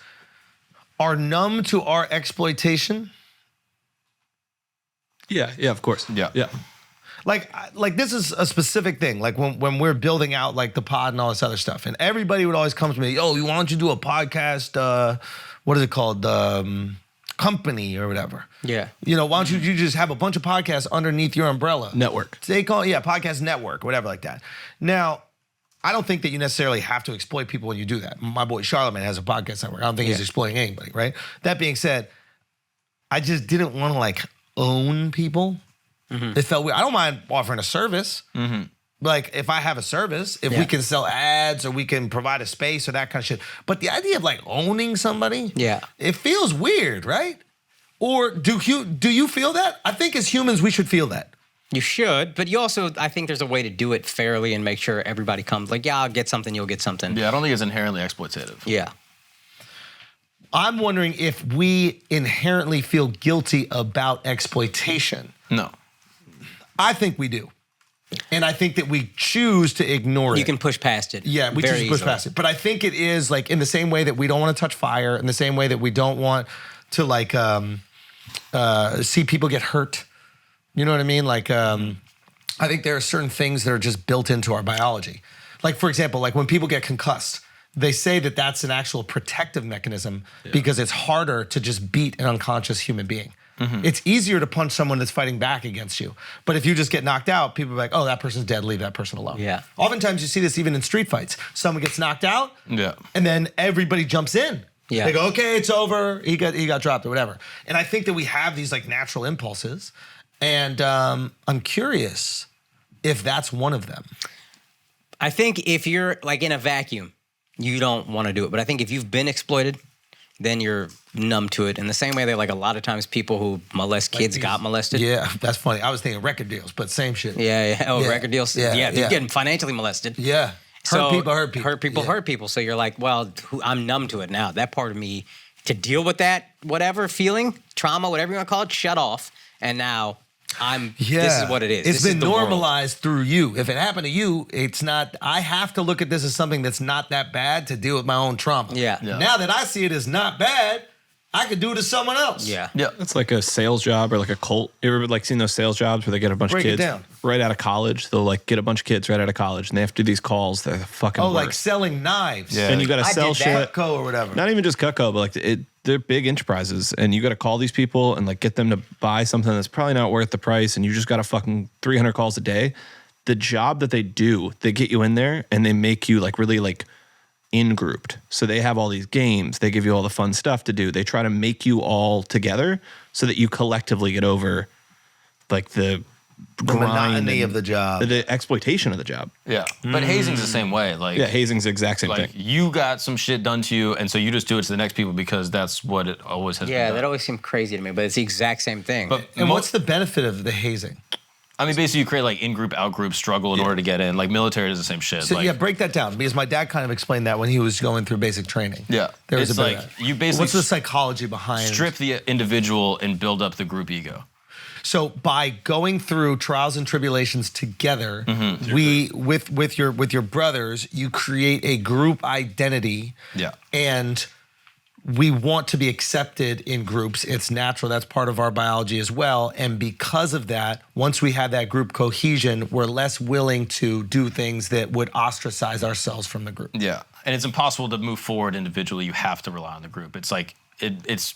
are numb to our exploitation? Yeah, of course. Yeah. Yeah. Like this is a specific thing. Like when we're building out like the pod and all this other stuff, and everybody would always come to me, "Oh, why don't you do a podcast? What is it called? Company or whatever." Yeah. You know, why don't you just have a bunch of podcasts underneath your umbrella? Network. They call it, podcast network, whatever like that. Now, I don't think that you necessarily have to exploit people when you do that. My boy Charlamagne has a podcast network. I don't think he's exploiting anybody, right? That being said, I just didn't want to like own people. It felt weird. I don't mind offering a service. Like if I have a service, if we can sell ads or we can provide a space or that kind of shit. But the idea of like owning somebody, it feels weird, right? Or do you feel that? I think as humans, we should feel that. You should, but you also, I think there's a way to do it fairly and make sure everybody comes. Like, yeah, I'll get something, you'll get something. Yeah, I don't think it's inherently exploitative. Yeah. I'm wondering if we inherently feel guilty about exploitation. No. I think we do. And I think that we choose to ignore it. You can push past it. Yeah, we choose to push past it. But I think it is like in the same way that we don't want to touch fire, in the same way that we don't want to like see people get hurt. You know what I mean? Like I think there are certain things that are just built into our biology. Like for example, like when people get concussed, they say that that's an actual protective mechanism because it's harder to just beat an unconscious human being. It's easier to punch someone that's fighting back against you. But if you just get knocked out, people are like, oh, that person's dead, leave that person alone. Yeah. Oftentimes you see this even in street fights. Someone gets knocked out, and then everybody jumps in. Yeah. They go, okay, it's over, he got dropped or whatever. And I think that we have these like natural impulses, and I'm curious if that's one of them. I think if you're like in a vacuum, you don't want to do it. But I think if you've been exploited, then you're numb to it. In the same way that like a lot of times people who molest kids got molested. Yeah, that's funny. I was thinking record deals, but same shit. Yeah. Oh, record deals. Yeah, they're getting financially molested. Yeah. Hurt people. Hurt people, hurt people. So you're like, well, I'm numb to it now. That part of me, to deal with that, whatever feeling, trauma, whatever you want to call it, shut off. And now this is what it is. It's this been normalized through you. If it happened to you, it's not, I have to look at this as something that's not that bad to deal with my own trauma. Yeah. Now that I see it as not bad, I could do it to someone else. Yeah. It's like a sales job or like a cult. You ever like seen those sales jobs where they get a bunch Break it of kids down. right out of college? They'll like get a bunch of kids right out of college and they have to do these calls. They're the fucking Oh, worst. like selling knives. Yeah. And you got to I sell did that. shit. Cutco or whatever. Not even just Cutco, but like they're big enterprises, and you got to call these people and like get them to buy something that's probably not worth the price, and you just got to fucking 300 calls a day. The job that they do, they get you in there and they make you like really like in-grouped. So they have all these games, they give you all the fun stuff to do. They try to make you all together so that you collectively get over like the monotony of the job. the exploitation of the job. Yeah. But hazing's the same way. Like Yeah, hazing's the exact same like thing. you got some shit done to you, and so you just do it to the next people because that's what it always has been Yeah, done. that always seemed crazy to me, but it's the exact same thing. But And what's the benefit of the hazing? I mean, basically, you create like in-group, out-group struggle in order to get in. Like military does the same shit. So like, yeah, break that down, because my dad kind of explained that when he was going through basic training. Yeah. There was It's a bit like, of that. you basically What's the psychology behind strip the individual and build up the group ego. So by going through trials and tribulations together, Mm-hmm. we with your brothers, you create a group identity. Yeah. And we want to be accepted in groups. It's natural. That's part of our biology as well. And because of that, once we have that group cohesion, we're less willing to do things that would ostracize ourselves from the group. Yeah. And it's impossible to move forward individually. You have to rely on the group. It's like it's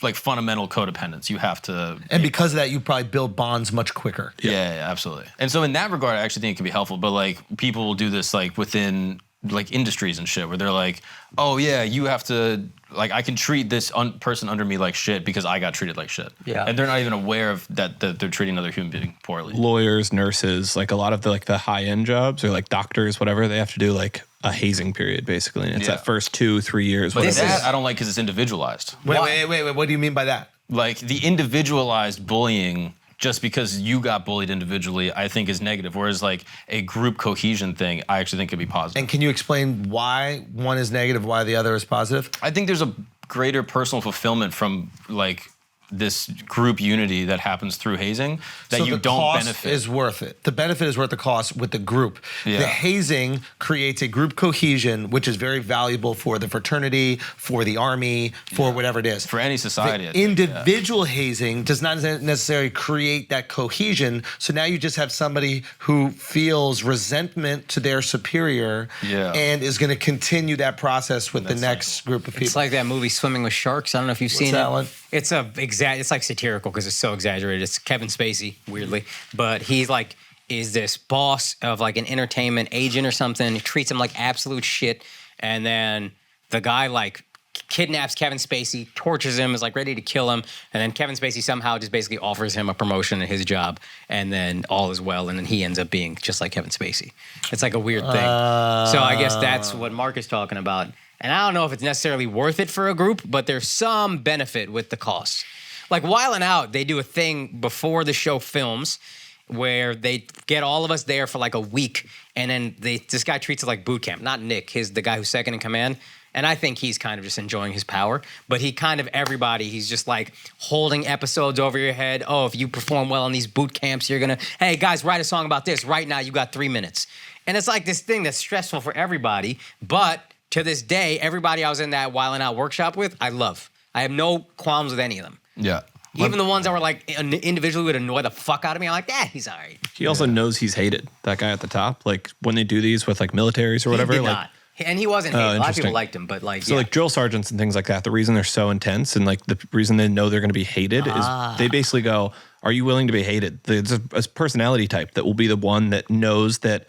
like fundamental codependence. You have to. And because of that, you probably build bonds much quicker. Yeah, absolutely. And so in that regard, I actually think it can be helpful. But like people will do this like within like industries and shit where they're like, oh yeah, you have to, like I can treat this person under me like shit because I got treated like shit. Yeah. And they're not even aware of that they're treating another human being poorly. Lawyers, nurses, like a lot of the like the high-end jobs or like doctors, whatever, they have to do like a hazing period basically. And it's Yeah. that first 2-3 years. But whatever. that I don't like because it's individualized. Wait. What do you mean by that? Like the individualized bullying just because you got bullied individually, I think is negative. Whereas like a group cohesion thing, I actually think could be positive. And can you explain why one is negative, why the other is positive? I think there's a greater personal fulfillment from like this group unity that happens through hazing that So you the don't cost benefit. is worth it. The benefit is worth the cost with the group. Yeah. The hazing creates a group cohesion, which is very valuable for the fraternity, for the army, for whatever it is. For any society, I The think, individual hazing does not necessarily create that cohesion. So now you just have somebody who feels resentment to their superior and is going to continue that process with the next group of people. It's like that movie Swimming with Sharks. I don't know if you've seen that it. one? It's it's like satirical because it's so exaggerated. It's Kevin Spacey, weirdly, but he's like is this boss of like an entertainment agent or something. He treats him like absolute shit, and then the guy like kidnaps Kevin Spacey, tortures him, is like ready to kill him, and then Kevin Spacey somehow just basically offers him a promotion at his job, and then all is well, and then he ends up being just like Kevin Spacey. It's like a weird thing. So I guess that's what Mark is talking about. And I don't know if it's necessarily worth it for a group, but there's some benefit with the cost. Like Wildin' Out, they do a thing before the show films where they get all of us there for like a week, and then this guy treats it like boot camp. Not Nick, the guy who's second in command. And I think he's kind of just enjoying his power. But he's just like holding episodes over your head. Oh, if you perform well in these boot camps, you're going to, hey, guys, write a song about this. Right now, you got 3 minutes. And it's like this thing that's stressful for everybody. But to this day, everybody I was in that Wildin' Out workshop with, I love. I have no qualms with any of them. Yeah. Even the ones that were like individually would annoy the fuck out of me, I'm like, he's all right. He also knows he's hated. That guy at the top, like when they do these with like militaries or whatever, He did like. not. And he wasn't hated. A lot of Interesting. people liked him, but like, So like drill sergeants and things like that, the reason they're so intense and like the reason they know they're going to be hated is they basically go, are you willing to be hated? There's a personality type that will be the one that knows that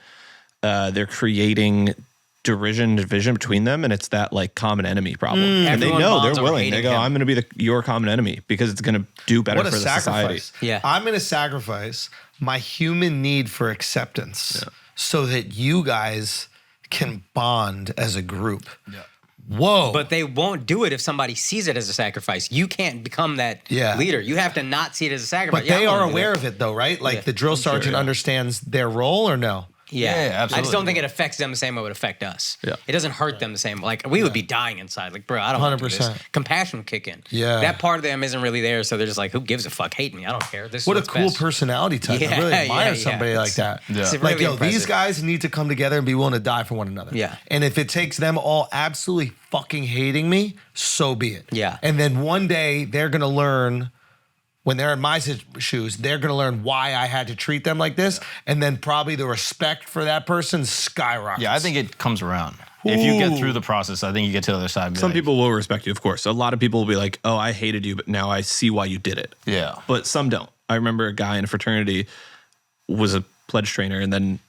they're creating derision, division between them, and it's that like common enemy problem. And they Everyone know bonds they're over willing. They hating go, him. I'm going to be your common enemy because it's going to do better What for a the society. sacrifice. Yeah. I'm going to sacrifice my human need for acceptance so that you guys can bond as a group. Yeah. Whoa. But they won't do it if somebody sees it as a sacrifice. You can't become that leader. You have to not see it as a sacrifice. But they are aware of it though, right? Like the drill sergeant yeah. understands their role or no? Yeah, Yeah, I just absolutely. don't think it affects them the same way it would affect us. Yeah. It doesn't hurt them the same. Like, we would be dying inside. Like, bro, I don't want to do this. 100%. Compassion would kick in. Yeah. That part of them isn't really there, so they're just like, who gives a fuck? Hate me. I don't care. This What is a what's cool best. personality type. I Yeah, really admire yeah, somebody yeah. like that. It's Like, really yo, impressive. these guys need to come together and be willing to die for one another. Yeah. And if it takes them all absolutely fucking hating me, so be it. Yeah. And then one day they're going to learn, when they're in my shoes, they're going to learn why I had to treat them like this. And then probably the respect for that person skyrockets. Yeah, I think it comes around. If you get through the process, I think you get to the other side. and be Some like, people will respect you, of course. A lot of people will be like, oh, I hated you, but now I see why you did it. Yeah. But some don't. I remember a guy in a fraternity was a pledge trainer, and then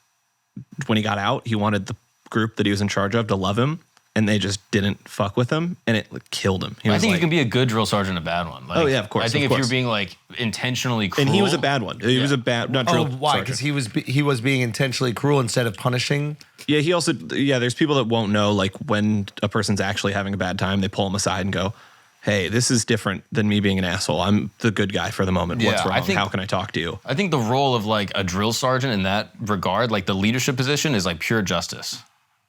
when he got out, he wanted the group that he was in charge of to love him, and they just didn't fuck with him, and it like, killed him. He I was think like, you can be a good drill sergeant, a bad one. Like, Oh, yeah, of course, I think of if course. you're being like intentionally cruel, and he was a bad one. He was a bad, not drill Oh, why? sergeant. Because he was being intentionally cruel instead of punishing. Yeah, he also, there's people that won't know, like, when a person's actually having a bad time, they pull him aside and go, hey, this is different than me being an asshole. I'm the good guy for the moment. What's Yeah, I wrong? think- How can I talk to you? I think the role of like a drill sergeant in that regard, like the leadership position, is like pure justice.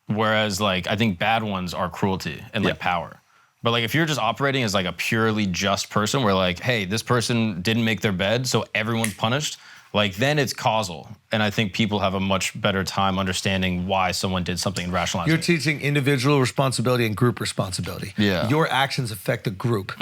Whereas like I think bad ones are cruelty and like power. But like if you're just operating as like a purely just person where like, hey, this person didn't make their bed, so everyone's punished, like then it's causal. And I think people have a much better time understanding why someone did something and rationalizing You're it. teaching individual responsibility and group responsibility. Yeah. Your actions affect the group.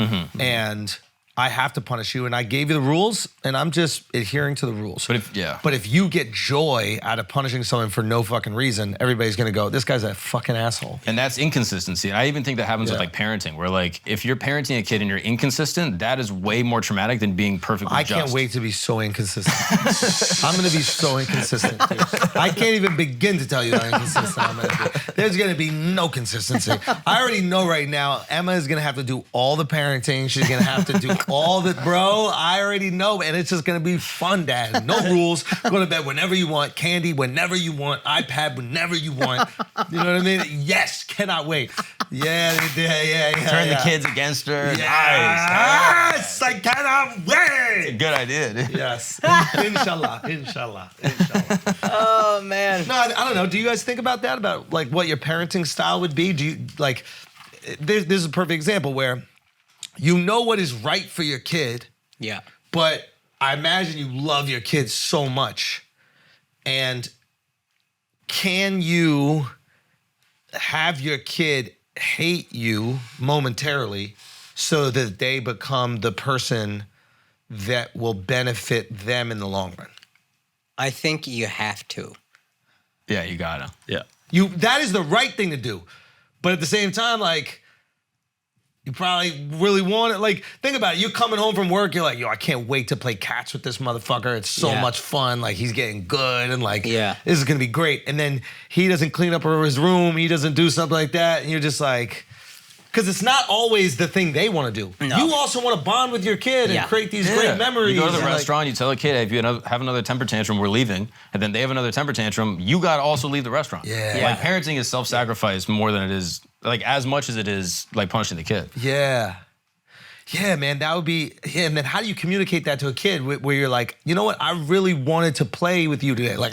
And I have to punish you, and I gave you the rules, and I'm just adhering to the rules. But if But if you get joy out of punishing someone for no fucking reason, everybody's gonna go, this guy's a fucking asshole. And that's inconsistency. And I even think that happens with like parenting, where like if you're parenting a kid and you're inconsistent, that is way more traumatic than being perfectly I just. can't wait to be so inconsistent. I'm gonna be so inconsistent, dude. I can't even begin to tell you how inconsistent I'm gonna be. There's gonna be no consistency. I already know right now, Emma is gonna have to do all the parenting. She's gonna have to do all the, bro, I already know, and it's just gonna be fun, Dad. No rules. Go to bed whenever you want, candy whenever you want, iPad whenever you want. You know what I mean? Yes, cannot wait. Yeah. Turn the kids against her. Yes, I cannot wait. Good idea, dude. Yes. Inshallah. Oh, man. No, I don't know. Do you guys think about that? About like what your parenting style would be? Do you like? This is a perfect example where you know what is right for your kid, Yeah. But I imagine you love your kids so much. And can you have your kid hate you momentarily so that they become the person that will benefit them in the long run? I think you have to. Yeah, you gotta. Yeah. That is the right thing to do. But at the same time, like, you probably really want it. Like, think about it. You're coming home from work. You're like, yo, I can't wait to play catch with this motherfucker. It's so Yeah. much fun. Like, he's getting good. And like, Yeah. this is going to be great. And then he doesn't clean up his room. He doesn't do something like that. And you're just like, because it's not always the thing they want to do. No. You also want to bond with your kid Yeah. and create these great memories. You go to the and, like, restaurant, you tell a kid, hey, if you have another temper tantrum, we're leaving. And then they have another temper tantrum, you got to also leave the restaurant. Yeah. Yeah. Like, parenting is self-sacrifice more than it is, like, as much as it is, like, punishing the kid. Yeah. Yeah, man, that would be, yeah, and then how do you communicate that to a kid where you're like, you know what, I really wanted to play with you today. Like,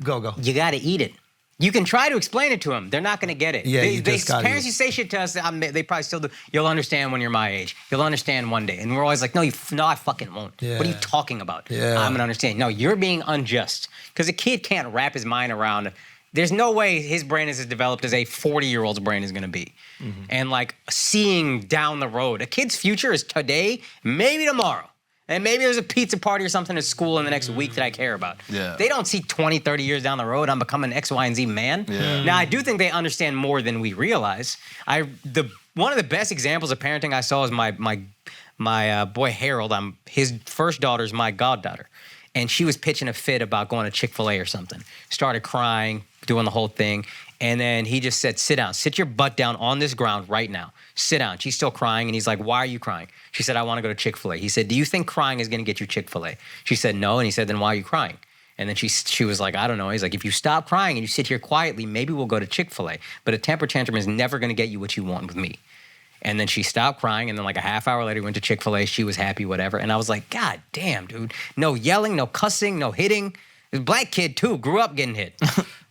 go. You got to eat it. You can try to explain it to them. They're not going to get it. Yeah, you just gotta parents eat. you say shit to us, they probably still do. You'll understand when you're my age. You'll understand one day. And we're always like, no, I fucking won't. Yeah. What are you talking about? Yeah. I'm going to understand. No, you're being unjust. Because a kid can't wrap his mind around, there's no way his brain is as developed as a 40-year-old's brain is going to be. Mm-hmm. And like seeing down the road, a kid's future is today, maybe tomorrow. And maybe there's a pizza party or something at school in the next week that I care about. Yeah. They don't see 20, 30 years down the road, I'm becoming X, Y, and Z man. Yeah. Now, I do think they understand more than we realize. One of the best examples of parenting I saw is my boy Harold. His first daughter's my goddaughter. And she was pitching a fit about going to Chick-fil-A or something. Started crying, doing the whole thing. And then he just said, sit down. Sit your butt down on this ground right now. Sit down. She's still crying. And he's like, why are you crying? She said, I want to go to Chick-fil-A. He said, do you think crying is going to get you Chick-fil-A? She said, no. And he said, then why are you crying? And then she was like, I don't know. He's like, if you stop crying and you sit here quietly, maybe we'll go to Chick-fil-A. But a temper tantrum is never going to get you what you want with me. And then she stopped crying. And then like a half hour later, we went to Chick-fil-A. She was happy, whatever. And I was like, God damn, dude. No yelling, no cussing, no hitting. This black kid, too, grew up getting hit.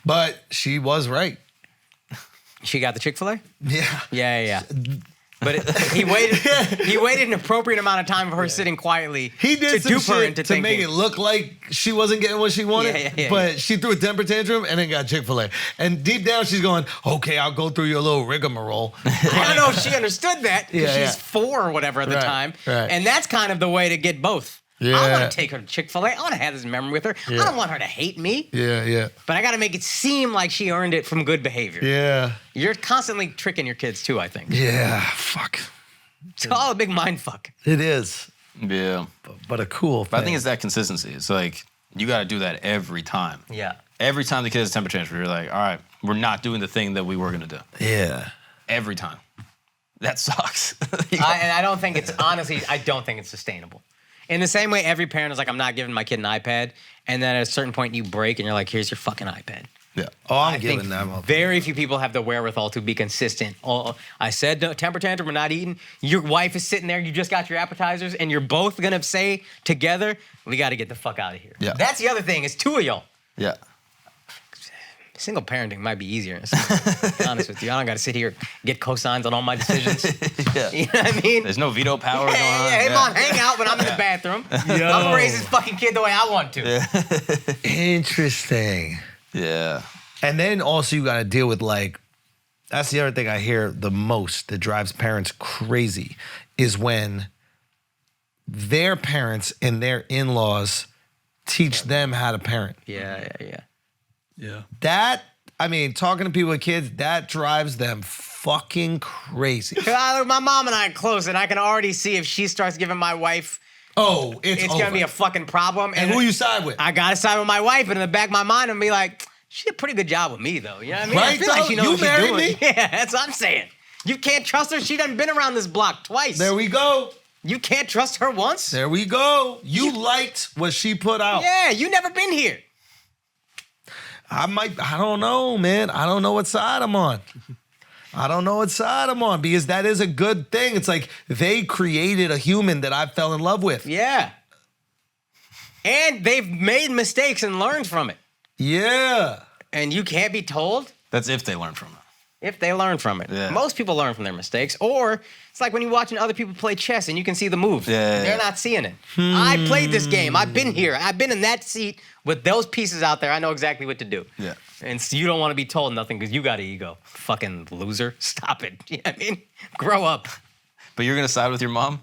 But she was right. She got the Chick-fil-A? Yeah. Yeah. But he waited an appropriate amount of time for her sitting quietly He did to some dupe her shit into to make thinking. it look like she wasn't getting what she wanted, Yeah. but she threw a temper tantrum and then got Chick-fil-A. And deep down, she's going, okay, I'll go through your little rigmarole. I don't know if she understood that because Yeah, she's yeah. 4 or whatever at the Right, time. right. And that's kind of the way to get both. I Yeah. want to take her to Chick-fil-A. I want to have this memory with her. I don't want her to hate me. Yeah. But I got to make it seem like she earned it from good behavior. Yeah. You're constantly tricking your kids too, I think. Yeah. Fuck. It's all a big mind fuck. It is. Yeah. But a cool thing. But I think it's that consistency. It's like, you got to do that every time. Yeah. Every time the kid has a temper tantrum, you're like, all right, we're not doing the thing that we were going to do. Yeah. Every time. That sucks. And I don't think it's sustainable. In the same way, every parent is like, I'm not giving my kid an iPad. And then at a certain point, you break and you're like, here's your fucking iPad. Yeah. Oh, I'm I giving think that up. very few people have the wherewithal to be consistent. Oh, I said no, temper tantrum, we're not eating. Your wife is sitting there, you just got your appetizers, and you're both going to say together, we got to get the fuck out of here. Yeah. That's the other thing, is 2 of y'all. Yeah. Single parenting might be easier. To be honest with you, I don't got to sit here get cosigns on all my decisions. Yeah. You know what I mean? There's no veto power Yeah, going on. hey, mom, hang out when I'm in the bathroom. I'm gonna raise this fucking kid the way I want to. Interesting. Yeah. And then also you got to deal with like, that's the other thing I hear the most that drives parents crazy is when their parents and their in-laws teach them how to parent. Yeah. Yeah. That, I mean, talking to people with kids, that drives them fucking crazy. My mom and I are close, and I can already see if she starts giving my wife, Oh, it's it's over. gonna be a fucking problem. And who you side with? I gotta side with my wife, and in the back of my mind, I'm be like, she did a pretty good job with me, though. You know what I mean? I Right, feel like though? she knows You what she's married doing. me? Yeah, that's what I'm saying. You can't trust her. She done been around this block twice. There we go. You can't trust her once. There we go. You liked what she put out. Yeah, you never been here. I don't know, man. I don't know what side I'm on. Because that is a good thing. It's like they created a human that I fell in love with. Yeah. And they've made mistakes and learned from it. Yeah. And you can't be told. That's if they learn from it. if they learn from it. Yeah. Most people learn from their mistakes. Or it's like when you're watching other people play chess and you can see the move. Yeah. They're not seeing it. I played this game. I've been here. I've been in that seat with those pieces out there. I know exactly what to do. Yeah. And so you don't want to be told nothing because you got an ego. Fucking loser. Stop it. You know what I mean? Grow up. But you're gonna side with your mom?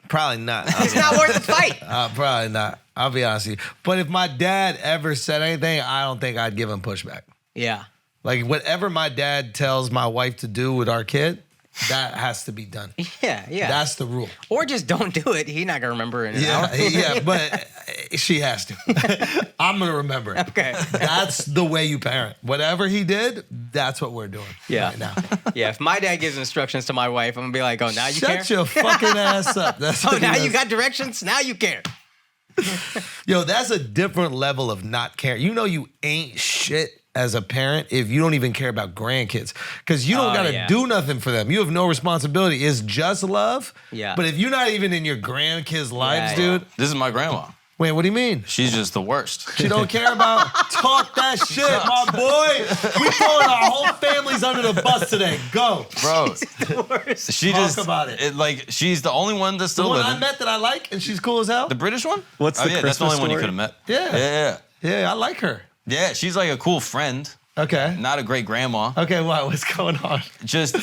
Probably not. It's not worth the fight. Probably not. I'll be honest with you. But if my dad ever said anything, I don't think I'd give him pushback. Yeah. Like whatever my dad tells my wife to do with our kid, that has to be done. Yeah. That's the rule. Or just don't do it. He's not going to remember in an hour. Yeah, but she has to. I'm gonna remember it. Okay. That's the way you parent. Whatever he did, that's what we're doing Yeah. right now. Yeah, if my dad gives instructions to my wife, I'm going to be like, oh, now you care? Shut your fucking ass up. That's Oh, what he now does. you got directions? Now you care. Yo, that's a different level of not caring. You know you ain't shit as a parent if you don't even care about grandkids. Because you don't gotta do nothing for them. You have no responsibility. It's just love. Yeah. But if you're not even in your grandkids' lives, dude. This is my grandma. Wait, what do you mean? She's just the worst. She don't care about talk that shit, my boy. We throwing our whole families under the bus today. Go. Bro, she Talk just about it. Like she's the only one that's The still one living. I met that I like and she's cool as hell. The British one? What's the yeah, that's the Christmas only one you story? could have met. Yeah. Yeah. Yeah, I like her. Yeah, she's like a cool friend. Okay. Not a great grandma. Okay, what's going on? Just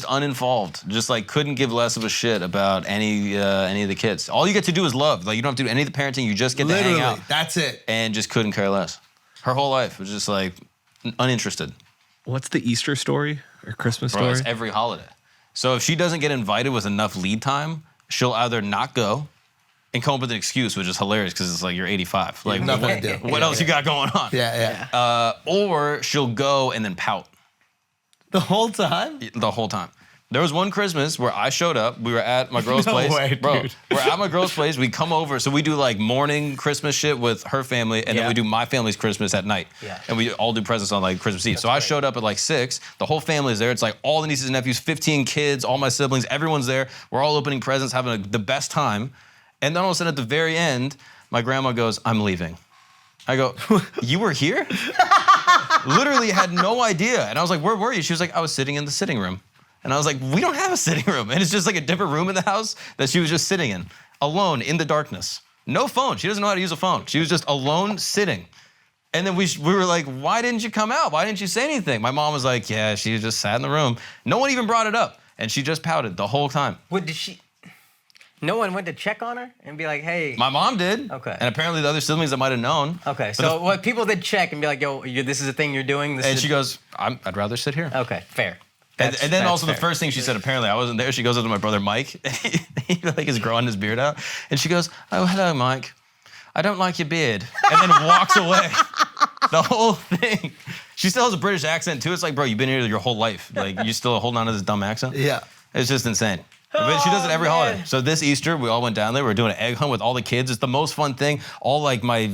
uninvolved. Just like couldn't give less of a shit about any of the kids. All you get to do is love. Like you don't have to do any of the parenting. You just get to hang out. That's it. And just couldn't care less. Her whole life was just like uninterested. What's the Easter story or Christmas Bro, story? it's every holiday. So if she doesn't get invited with enough lead time, she'll either not go and come up with an excuse, which is hilarious because it's like you're 85. Like Nothing to do. what else you got going on? Yeah. Or she'll go and then pout The whole time? the whole time. There was one Christmas where I showed up. We were at my girl's No place. way, Bro, dude. we're at my girl's place. We come over. So we do like morning Christmas shit with her family. And then Yeah. we do my family's Christmas at night. Yeah. And we all do presents on like Christmas Eve. So I showed up at like 6. The whole family's there. It's like all the nieces and nephews, 15 kids, all my siblings, everyone's there. We're all opening presents, having the best time. And then all of a sudden at the very end, my grandma goes, I'm leaving. I go, you were here? Literally had no idea. And I was like, where were you? She was like, I was sitting in the sitting room. And I was like, we don't have a sitting room. And it's just like a different room in the house that she was just sitting in, alone in the darkness. No phone. She doesn't know how to use a phone. She was just alone sitting. And then we were like, why didn't you come out? Why didn't you say anything? My mom was like, yeah, she just sat in the room. No one even brought it up. And she just pouted the whole time. What did she... No one went to check on her and be like, hey... My mom did. Okay. And apparently the other siblings that might have known. Okay, But so what people did check and be like, yo, this is a thing you're doing? This And is she goes, I'd rather sit here. Okay, fair. And then That's also the fair. first thing she said, apparently I wasn't there. She goes up to my brother Mike. He like is growing his beard out, and she goes, "Oh, hello, Mike. I don't like your beard," and then walks away. The whole thing. She still has a British accent too. It's like, bro, you've been here your whole life. Like you're still holding on to this dumb accent. Yeah. It's just insane. But she does it every holiday. So this Easter, we all went down there. We were doing an egg hunt with all the kids. It's the most fun thing. All like my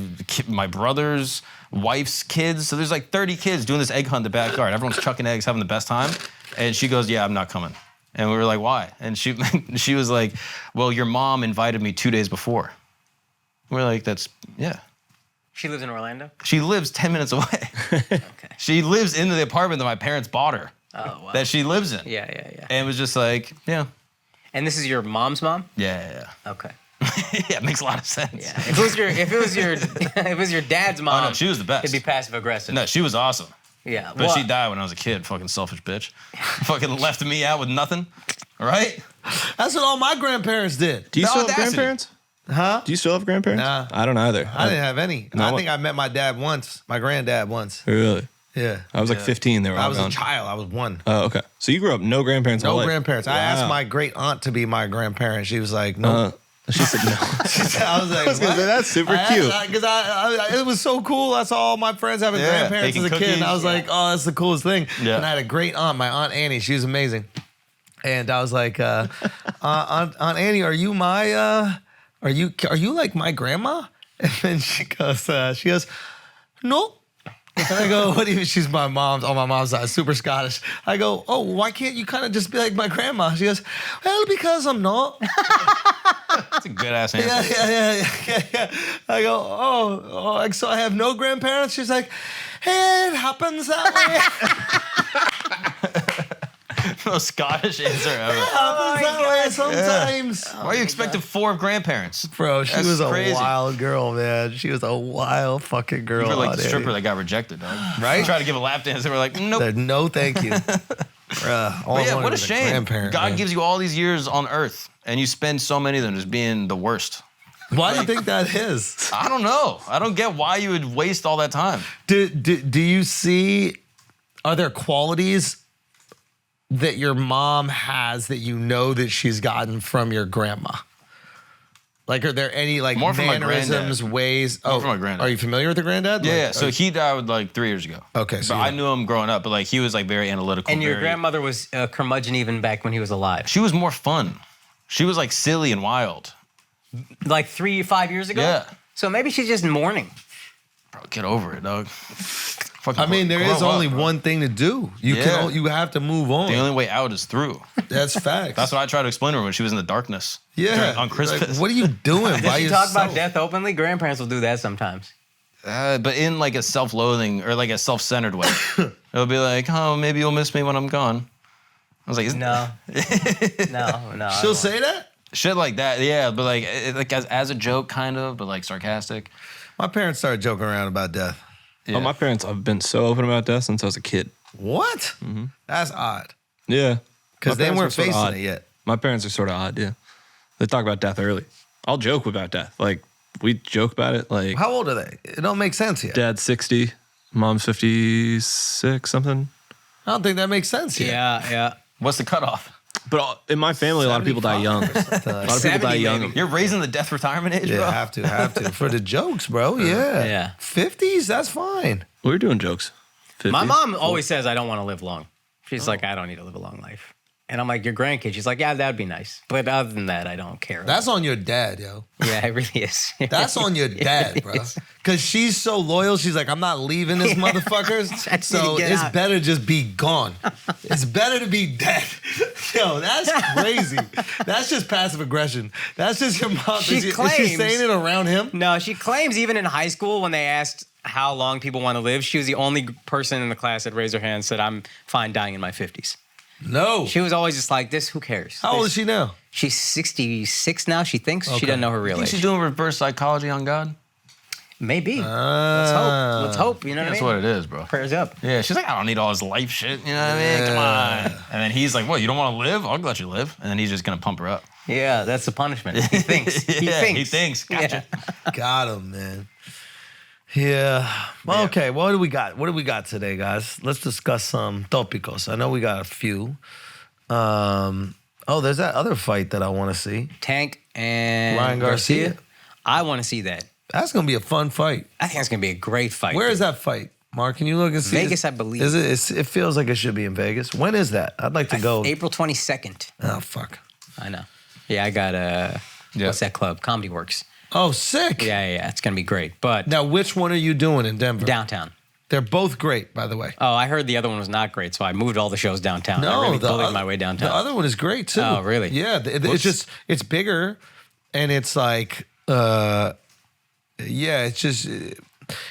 brother's wife's kids. So there's like 30 kids doing this egg hunt in the backyard. Everyone's chucking eggs, having the best time. And she goes, yeah, I'm not coming. And we were like, why? And she was like, well, your mom invited me 2 days before. We're like, yeah. She lives in Orlando? She lives 10 minutes away. Okay. She lives in the apartment that my parents bought her. Oh, wow. That she lives in. Yeah. And it was just like, yeah. And this is your mom's mom? Yeah. Okay. Yeah, it makes a lot of sense. Yeah. If it was your dad's mom, Oh, no, she was the best. It'd be passive aggressive. No, she was awesome. Yeah. But she died when I was a kid. Fucking selfish bitch. Fucking left me out with nothing. Right? That's what all my grandparents did. Do you The still have audacity. grandparents? Huh? Do you still have grandparents? Nah. I don't either. I didn't have any. No, I what- think I met my dad once, my granddad once. Really? Yeah. I was like 15. They were I all was gone. a child. I was 1. Oh, okay. So you grew up no grandparents. No all life? grandparents. I Wow. asked my great aunt to be my grandparent. She was like, no. She said no. I was like, I was gonna what? say, that's super cute. Because it was so cool. I saw all my friends having grandparents as baking a kid. And I was cookies. like, oh, that's the coolest thing. Yeah. And I had a great aunt, my Aunt Annie. She was amazing. And I was like, Aunt Annie, are you my, are you like my grandma? And then she goes, no. And I go, what do you, she's my mom's, on my mom's side, super Scottish. I go, oh, why can't you kind of just be like my grandma? She goes, well, because I'm not. That's a good ass answer. Yeah. I go, like, so I have no grandparents? She's like, hey, it happens that way. Most Scottish answer ever. It happens that way sometimes. Why are you expecting 4 grandparents? Bro, she That's was a crazy. wild girl, man. She was a wild fucking girl. You're like the out stripper there. that got rejected, dog. Right? Tried to give a lap dance, and we're like, nope. Said, no, thank you. Bruh, all I But yeah, wanted what a was shame. grandparent, God man. gives you all these years on earth, and you spend so many of them just being the worst. Why do you think that is? I don't know. I don't get why you would waste all that time. Do you see, are there qualities that your mom has that you know that she's gotten from your grandma? Like, are there any like More from my mannerisms, granddad. ways? More from my granddad. Are you familiar with the granddad? Yeah, Like, yeah. So he died like 3 years ago. Okay, so but you I know. knew him growing up, but like he was like very analytical. And your very- grandmother was a curmudgeon even back when he was alive. She was more fun. She was like silly and wild. Like 5 years ago? Yeah. So maybe she's just mourning. Bro, get over it, dog. I mean, there is only one thing to do. You Yeah. you have to move on. The only way out is through. That's facts. That's what I tried to explain to her when she was in the darkness. yeah. On Christmas. Like, what are you doing by Did you yourself? talk about death openly? Grandparents will do that sometimes. But in like a self-loathing or like a self-centered way. It'll be like, oh, maybe you'll miss me when I'm gone. I was like, No. no. She'll say that? shit like that. Yeah, but like as a joke, kind of, but like sarcastic. My parents started joking around about death. Yeah. Oh, my parents have been so open about death since I was a kid. What? That's odd. Yeah. Because My they parents weren't were sorta facing odd. it yet. My parents are sort of odd, yeah. They talk about death early. I'll joke about death. Like, we joke about it. Like, How old are they? It don't make sense yet. dad's 60, mom's 56, something. I don't think that makes sense yet. Yeah. What's the cutoff? But in my family, a lot of people die young. A lot of people 70 die young. maybe. You're raising the death retirement age, Yeah, bro. have to. For the jokes, bro. Yeah. Yeah. 50s, that's fine. We were doing jokes. 50. My mom always says I don't want to live long. She's like, I don't need to live a long life. And I'm like, your grandkids? She's like, yeah, that'd be nice. But other than that, I don't care. That's on your dad, yo. yeah, it really is. That's on your dad, bro. Because she's so loyal. She's like, I'm not leaving this motherfuckers. I need So to get it's out. better just be gone. It's better to be dead. Yo, that's crazy. That's just passive aggression. That's just your mom. She Is she claims- saying it around him? No, she claims even in high school when they asked how long people want to live, she was the only person in the class that raised her hand and said, I'm fine dying in my 50s. No. She was always just like, this, who cares? How old is she now? She's 66 now, she thinks. She Okay. doesn't know her You real think age. she's doing reverse psychology on God? Maybe. Let's hope. Let's hope. You know what That's I mean? what it is, bro. Prayers up. Yeah, she's like, I don't need all his life shit. You know what I mean? Come on. And then he's like, what, you don't want to live? I'll let you live. And then he's just going to pump her up. Yeah, that's the punishment. He thinks. Yeah, he thinks. Gotcha. Yeah. Got him, man. Yeah. Well, okay. What do we got? What do we got today, guys? Let's discuss some topicos. I know we got a few. There's that other fight that I want to see. Tank and Ryan Garcia. I want to see that. That's gonna be a fun fight. I think it's going to be a great fight. Where is that fight, Mark? Can you look and see? Vegas, I believe. Is it? It feels like it should be in Vegas. When is that? I'd like to go. April 22nd. Oh fuck. I know. Yeah, I got what's that club? Comedy Works. Oh, sick. Yeah. It's going to be great. But Now, which one are you doing in Denver? downtown. They're both great, by the way. Oh, I heard the other one was not great, so I moved all the shows downtown. I really bullied my way downtown. The other one is great too. Oh, really? Yeah, it's bigger, and it's like,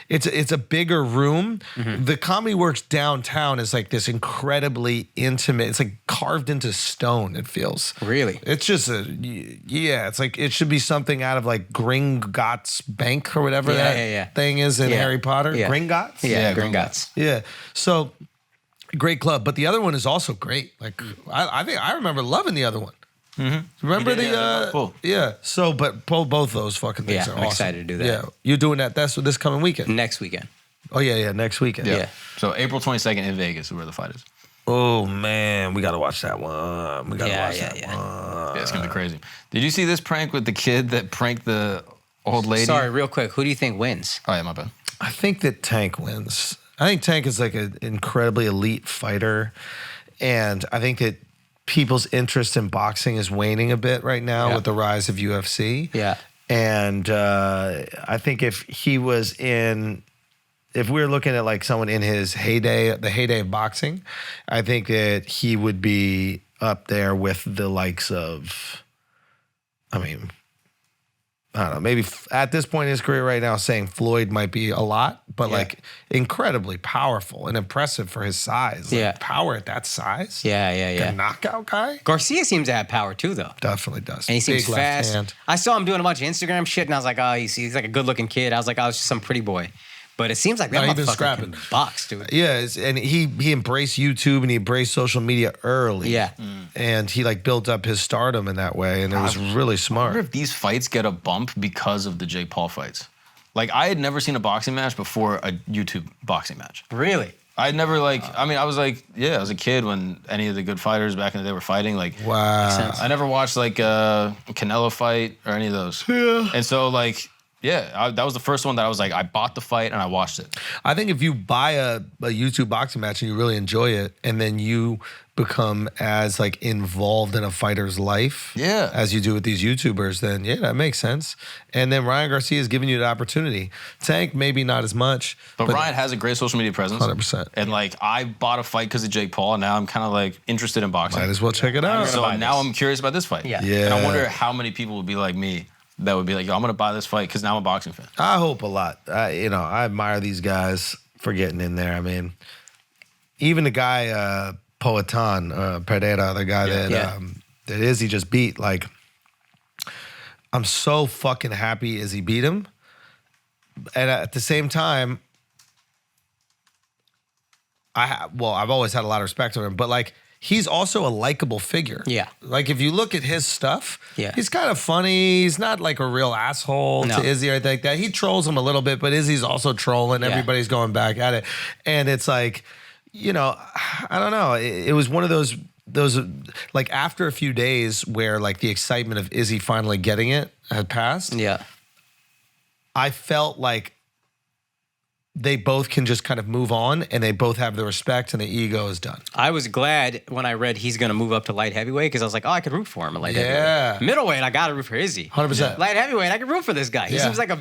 it's a bigger room. Mm-hmm. The Comedy Works downtown is like this incredibly intimate. It's like carved into stone. It feels. Really? It's just it's like it should be something out of like Gringotts Bank or whatever that thing is in Yeah. Harry Potter. Yeah. Gringotts? Yeah, Yeah, Gringotts. Yeah. So great club. But the other one is also great. Like I think I remember loving the other one. Remember the yeah, cool. yeah. So but both those fucking things Yeah, are I'm awesome. excited to do that. Yeah. You're doing that. That's this coming weekend. Next weekend. Oh yeah, next weekend. Yeah. So April 22nd in Vegas is where the fight is. Oh man, we gotta watch that one. We gotta watch that yeah. one. Yeah, it's going to be crazy. Did you see this prank with the kid that pranked the old lady? Sorry, real quick. Who do you think wins? Oh, yeah, my bad. I think that Tank wins. I think Tank is like an incredibly elite fighter, and I think that people's interest in boxing is waning a bit right now with the rise of UFC. Yeah. And I think if we were looking at like someone in his heyday, the heyday of boxing, I think that he would be up there with the likes of, I mean, I don't know, maybe at this point in his career right now, saying Floyd might be a lot, but like incredibly powerful and impressive for his size. Like, power at that size. Yeah. A knockout guy. Garcia seems to have power too, though. Definitely does. And he seems Big left fast. hand. I saw him doing a bunch of Instagram shit, and I was like, oh, he's like a good-looking kid. I was like, oh, it's just some pretty boy. But it seems like that Not even motherfucker scrapping. can box, dude. Yeah, and he embraced YouTube and he embraced social media early. Yeah. And he like built up his stardom in that way, and it was really I smart. wonder if these fights get a bump because of the Jake Paul fights. Like, I had never seen a boxing match before a YouTube boxing match. Really? I'd never I was like, I was a kid when any of the good fighters back in the day were fighting. Like, Wow. I never watched like a Canelo fight or any of those. Yeah. And so like, that was the first one that I was like, I bought the fight and I watched it. I think if you buy a YouTube boxing match and you really enjoy it, and then you become as like involved in a fighter's life as you do with these YouTubers, then that makes sense. And then Ryan Garcia is giving you the opportunity. Tank, maybe not as much. But Ryan has a great social media presence. 100%. And like, I bought a fight because of Jake Paul, and now I'm kind of like interested in boxing. Might as well check it out. So now I'm curious about this fight. Yeah. And I wonder how many people would be like me that would be like, yo, I'm going to buy this fight because now I'm a boxing fan. I hope a lot. I admire these guys for getting in there. I mean, even the guy Poatan Pereira, the guy that Izzy just beat. Like, I'm so fucking happy Izzy beat him, and at the same time, I've always had a lot of respect for him, but like, he's also a likable figure. Yeah. Like, if you look at his stuff, Yeah. he's kind of funny. He's not like a real asshole to Izzy or anything like that. He trolls him a little bit, but Izzy's also trolling. Yeah. Everybody's going back at it. And it's like, I don't know. It was one of those like, after a few days where like the excitement of Izzy finally getting it had passed. Yeah. I felt like they both can just kind of move on, and they both have the respect, and the ego is done. I was glad when I read he's going to move up to light heavyweight, because I was like, oh, I could root for him at light Yeah. heavyweight. Middleweight, I got to root for Izzy. 100%. Light heavyweight, I can root for this guy. He Yeah. seems like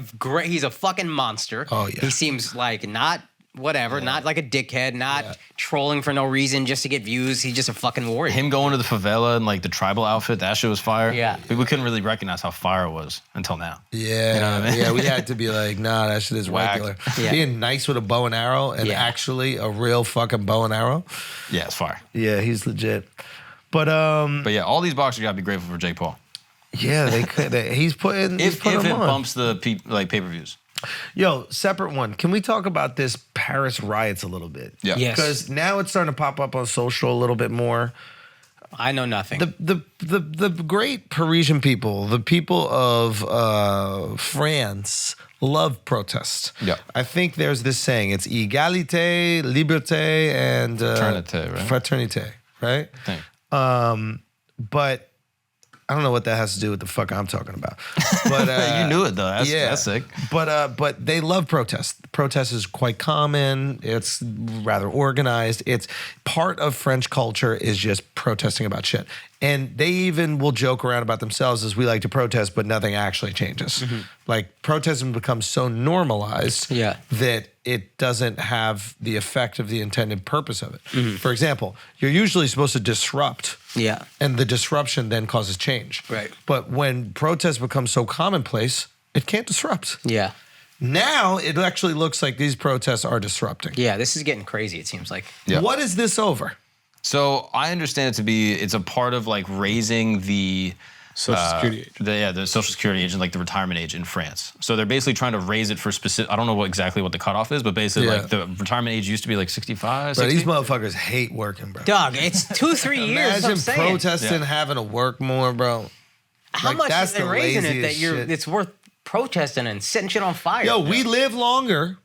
he's a fucking monster. Oh, yeah. He seems like not like a dickhead, not trolling for no reason just to get views. He's just a fucking warrior. Him going to the favela and like the tribal outfit, that shit was fire. Yeah. People couldn't really recognize how fire it was until now. Yeah, You know what I mean? yeah, we had to be like, nah, that shit is Whack. regular. Yeah. Being nice with a bow and arrow, and actually a real fucking bow and arrow. Yeah, it's fire. Yeah, he's legit. But But yeah, all these boxers gotta be grateful for Jake Paul. yeah, they could. He's putting. If them it on. bumps the pay-per-views. Yo, separate one. Can we talk about this Paris riots a little bit? Yeah. Yes. Because now it's starting to pop up on social a little bit more. I know nothing. The great Parisian people, the people of France, love protest. Yeah. I think there's this saying. It's égalité, liberté, and Fraternité, right? Fraternité, right? Thing. But I don't know what that has to do with the fuck I'm talking about. But You knew it though. That's sick. But they love protest. Protest is quite common. It's rather organized. It's part of French culture is just protesting about shit. And they even will joke around about themselves as we like to protest, but nothing actually changes. Like, protesting becomes so normalized that it doesn't have the effect of the intended purpose of it. For example, you're usually supposed to disrupt. Yeah. And the disruption then causes change. Right. But when protests become so commonplace, it can't disrupt. Yeah. Now it actually looks like these protests are disrupting. Yeah, this is getting crazy, it seems like. Yeah. What is this over? So I understand it to be it's a part of like raising the Social Security age. the Social Security age and like the retirement age in France. So they're basically trying to raise it for specific. I don't know exactly what the cutoff is, but basically like the retirement age used to be like 65. Bro, 60. these motherfuckers hate working, bro. Dog, it's 2-3 years. Imagine I'm saying. protesting having to work more, bro. How Like, much that's is they the raising it that laziest shit. it's worth protesting and setting shit on fire? Yo, we live longer.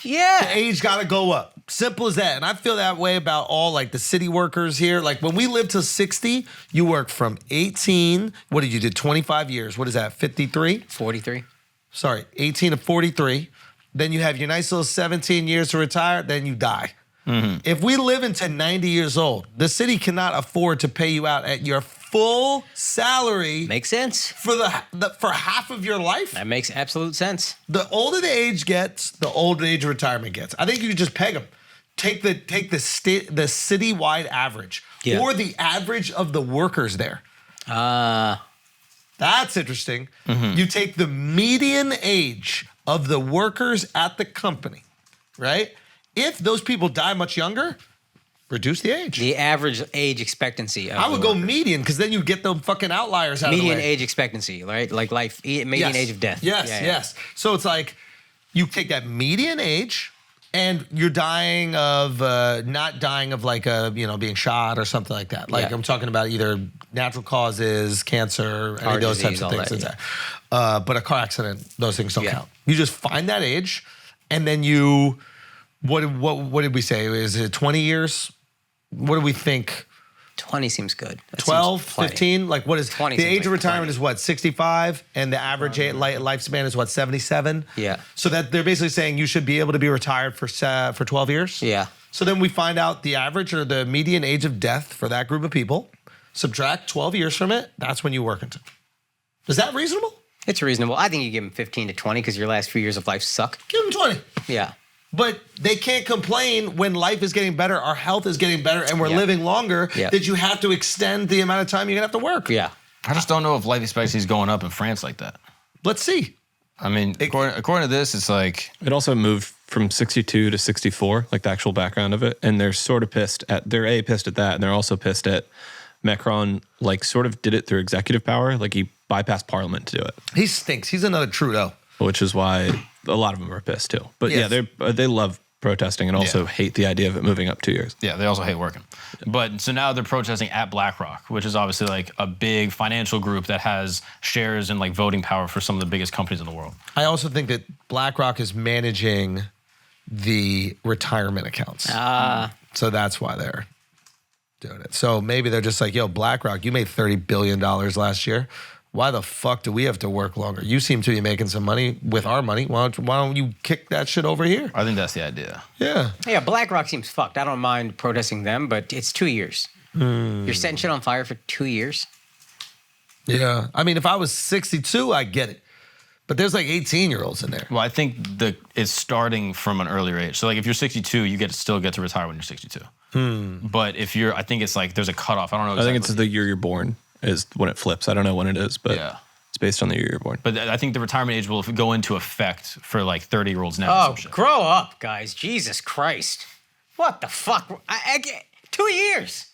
Yeah. Age got to go up. Simple as that. And I feel that way about all like the city workers here. Like, when we live to 60, you work from 18. What did you do? 25 years. What is that? 53? 43. Sorry, 18 to 43. Then you have your nice little 17 years to retire. Then you die. If we live into 90 years old, the city cannot afford to pay you out at your full salary Makes sense. for half of your life. That makes absolute sense. The older the age gets, the older age retirement gets. I think you could just peg them. Take the citywide average, Yeah. or the average of the workers there. That's interesting. Mm-hmm. You take the median age of the workers at the company, right? If those people die much younger, reduce the age. The average age expectancy. Of I would the go workers. median because then you get the fucking outliers out Median of the way. age expectancy, right? Like median Yes. age of death. Yes, Yeah, yeah. yes. So it's like you take that median age and you're dying of, not dying of like being shot or something like that. Like Yeah. I'm talking about either natural causes, cancer, any Heart of those types disease, of all things. that, But a car accident, those things don't Yeah. count. You just find that age and then you, what did we say? Is it 20 years? What do we think? 20 seems good. That 12, seems plenty. 15? Like what is 20 the seems age like of retirement plenty. is what, 65? And the average lifespan is what, 77? Yeah. So that they're basically saying you should be able to be retired for 12 years? Yeah. So then we find out the average or the median age of death for that group of people. Subtract 12 years from it. That's when you work into. Is that reasonable? It's reasonable. I think you give them 15 to 20 because your last few years of life suck. Give them 20. Yeah. But they can't complain when life is getting better, our health is getting better, and we're Yeah. living longer, Yeah. that you have to extend the amount of time you're going to have to work. Yeah. I just don't know if life expectancy is going up in France like that. Let's see. I mean, according to this, it's like It also moved from 62 to 64, like the actual background of it. And they're sort of pissed at, they're pissed at that. And they're also pissed at Macron, like sort of did it through executive power. Like he bypassed parliament to do it, He stinks. He's another Trudeau. which is why a lot of them are pissed too. But Yes. yeah, they love protesting and also Yeah. hate the idea of it moving up 2 years. yeah, they also hate working. But so now they're protesting at BlackRock, which is obviously like a big financial group that has shares and like voting power for some of the biggest companies in the world. I also think that BlackRock is managing the retirement accounts. So that's why they're doing it. So maybe they're just like, yo, BlackRock, you made $30 billion last year. Why the fuck do we have to work longer? You seem to be making some money with our money. Why don't you kick that shit over here? I think that's the idea. Yeah. Yeah, BlackRock seems fucked. I don't mind protesting them, but it's 2 years. You're setting shit on fire for 2 years? Yeah. I mean, if I was 62, I get it. But there's like 18-year-olds in there. Well, I think it's starting from an earlier age. So like if you're 62, you still get to retire when you're 62. But if I think it's like there's a cutoff. I don't know I exactly. think it's the year you're born is when it flips. I don't know when it is, but Yeah. it's based on the year you're born. But I think the retirement age will go into effect for like 30-year-olds now. or Oh, some shit. grow up, guys. Jesus Christ. What the fuck? I get 2 years.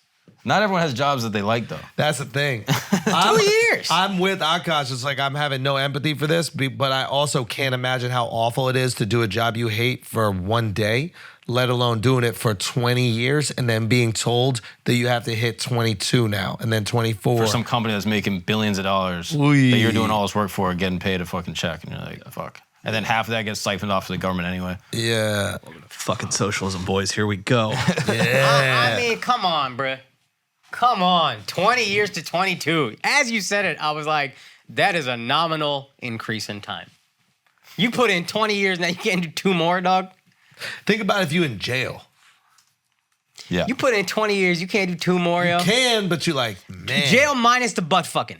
Not everyone has jobs that they like though. That's the thing. 2 years. I'm with Akash. It's like I'm having no empathy for this, but I also can't imagine how awful it is to do a job you hate for one day, let alone doing it for 20 years and then being told that you have to hit 22 now and then 24. For some company that's making billions of dollars Ooh. that you're doing all this work for, getting paid a fucking check, and you're like, fuck. And then half of that gets siphoned off to the government anyway. Yeah. Fucking socialism, boys. Here we go. I mean, come on, bruh. Come on. 20 years to 22. As you said it, I was like, that is a nominal increase in time. You put in 20 years, now you can't do 2 more, dog? Think about if you in jail. Yeah. You put in 20 years, you can't do 2 more, yo? Can, but you like, man. Jail minus the butt fucking.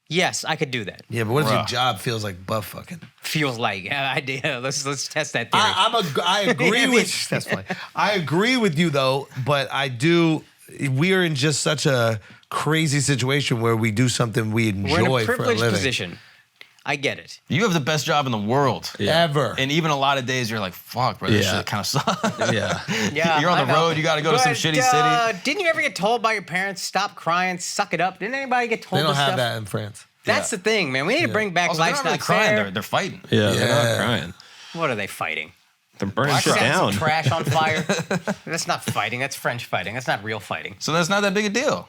Yes, I could do that. Yeah, but what if your Bruh. job feels like butt fucking? Feels like. Yeah, let's test that theory. I agree with that's funny. I agree with you though, but we are in just such a crazy situation where we do something we enjoy We're in a for a privileged living. position. I get it. You have the best job in the world. Ever. And even a lot of days you're like, fuck, bro, this Yeah. shit kind of sucks. Yeah. Yeah, You're on I the know. road, you got to go to some But, shitty city. Didn't you ever get told by your parents, stop crying, suck it up? Didn't anybody get told They don't this have stuff? that in France. That's the thing, man. We need to bring back Also, they're life's not really not crying, fair. they're fighting. Yeah, they're Yeah. not crying. What are they fighting? They're burning shit Setting down. some trash on fire? That's not fighting. That's French fighting. That's not real fighting. So that's not that big a deal.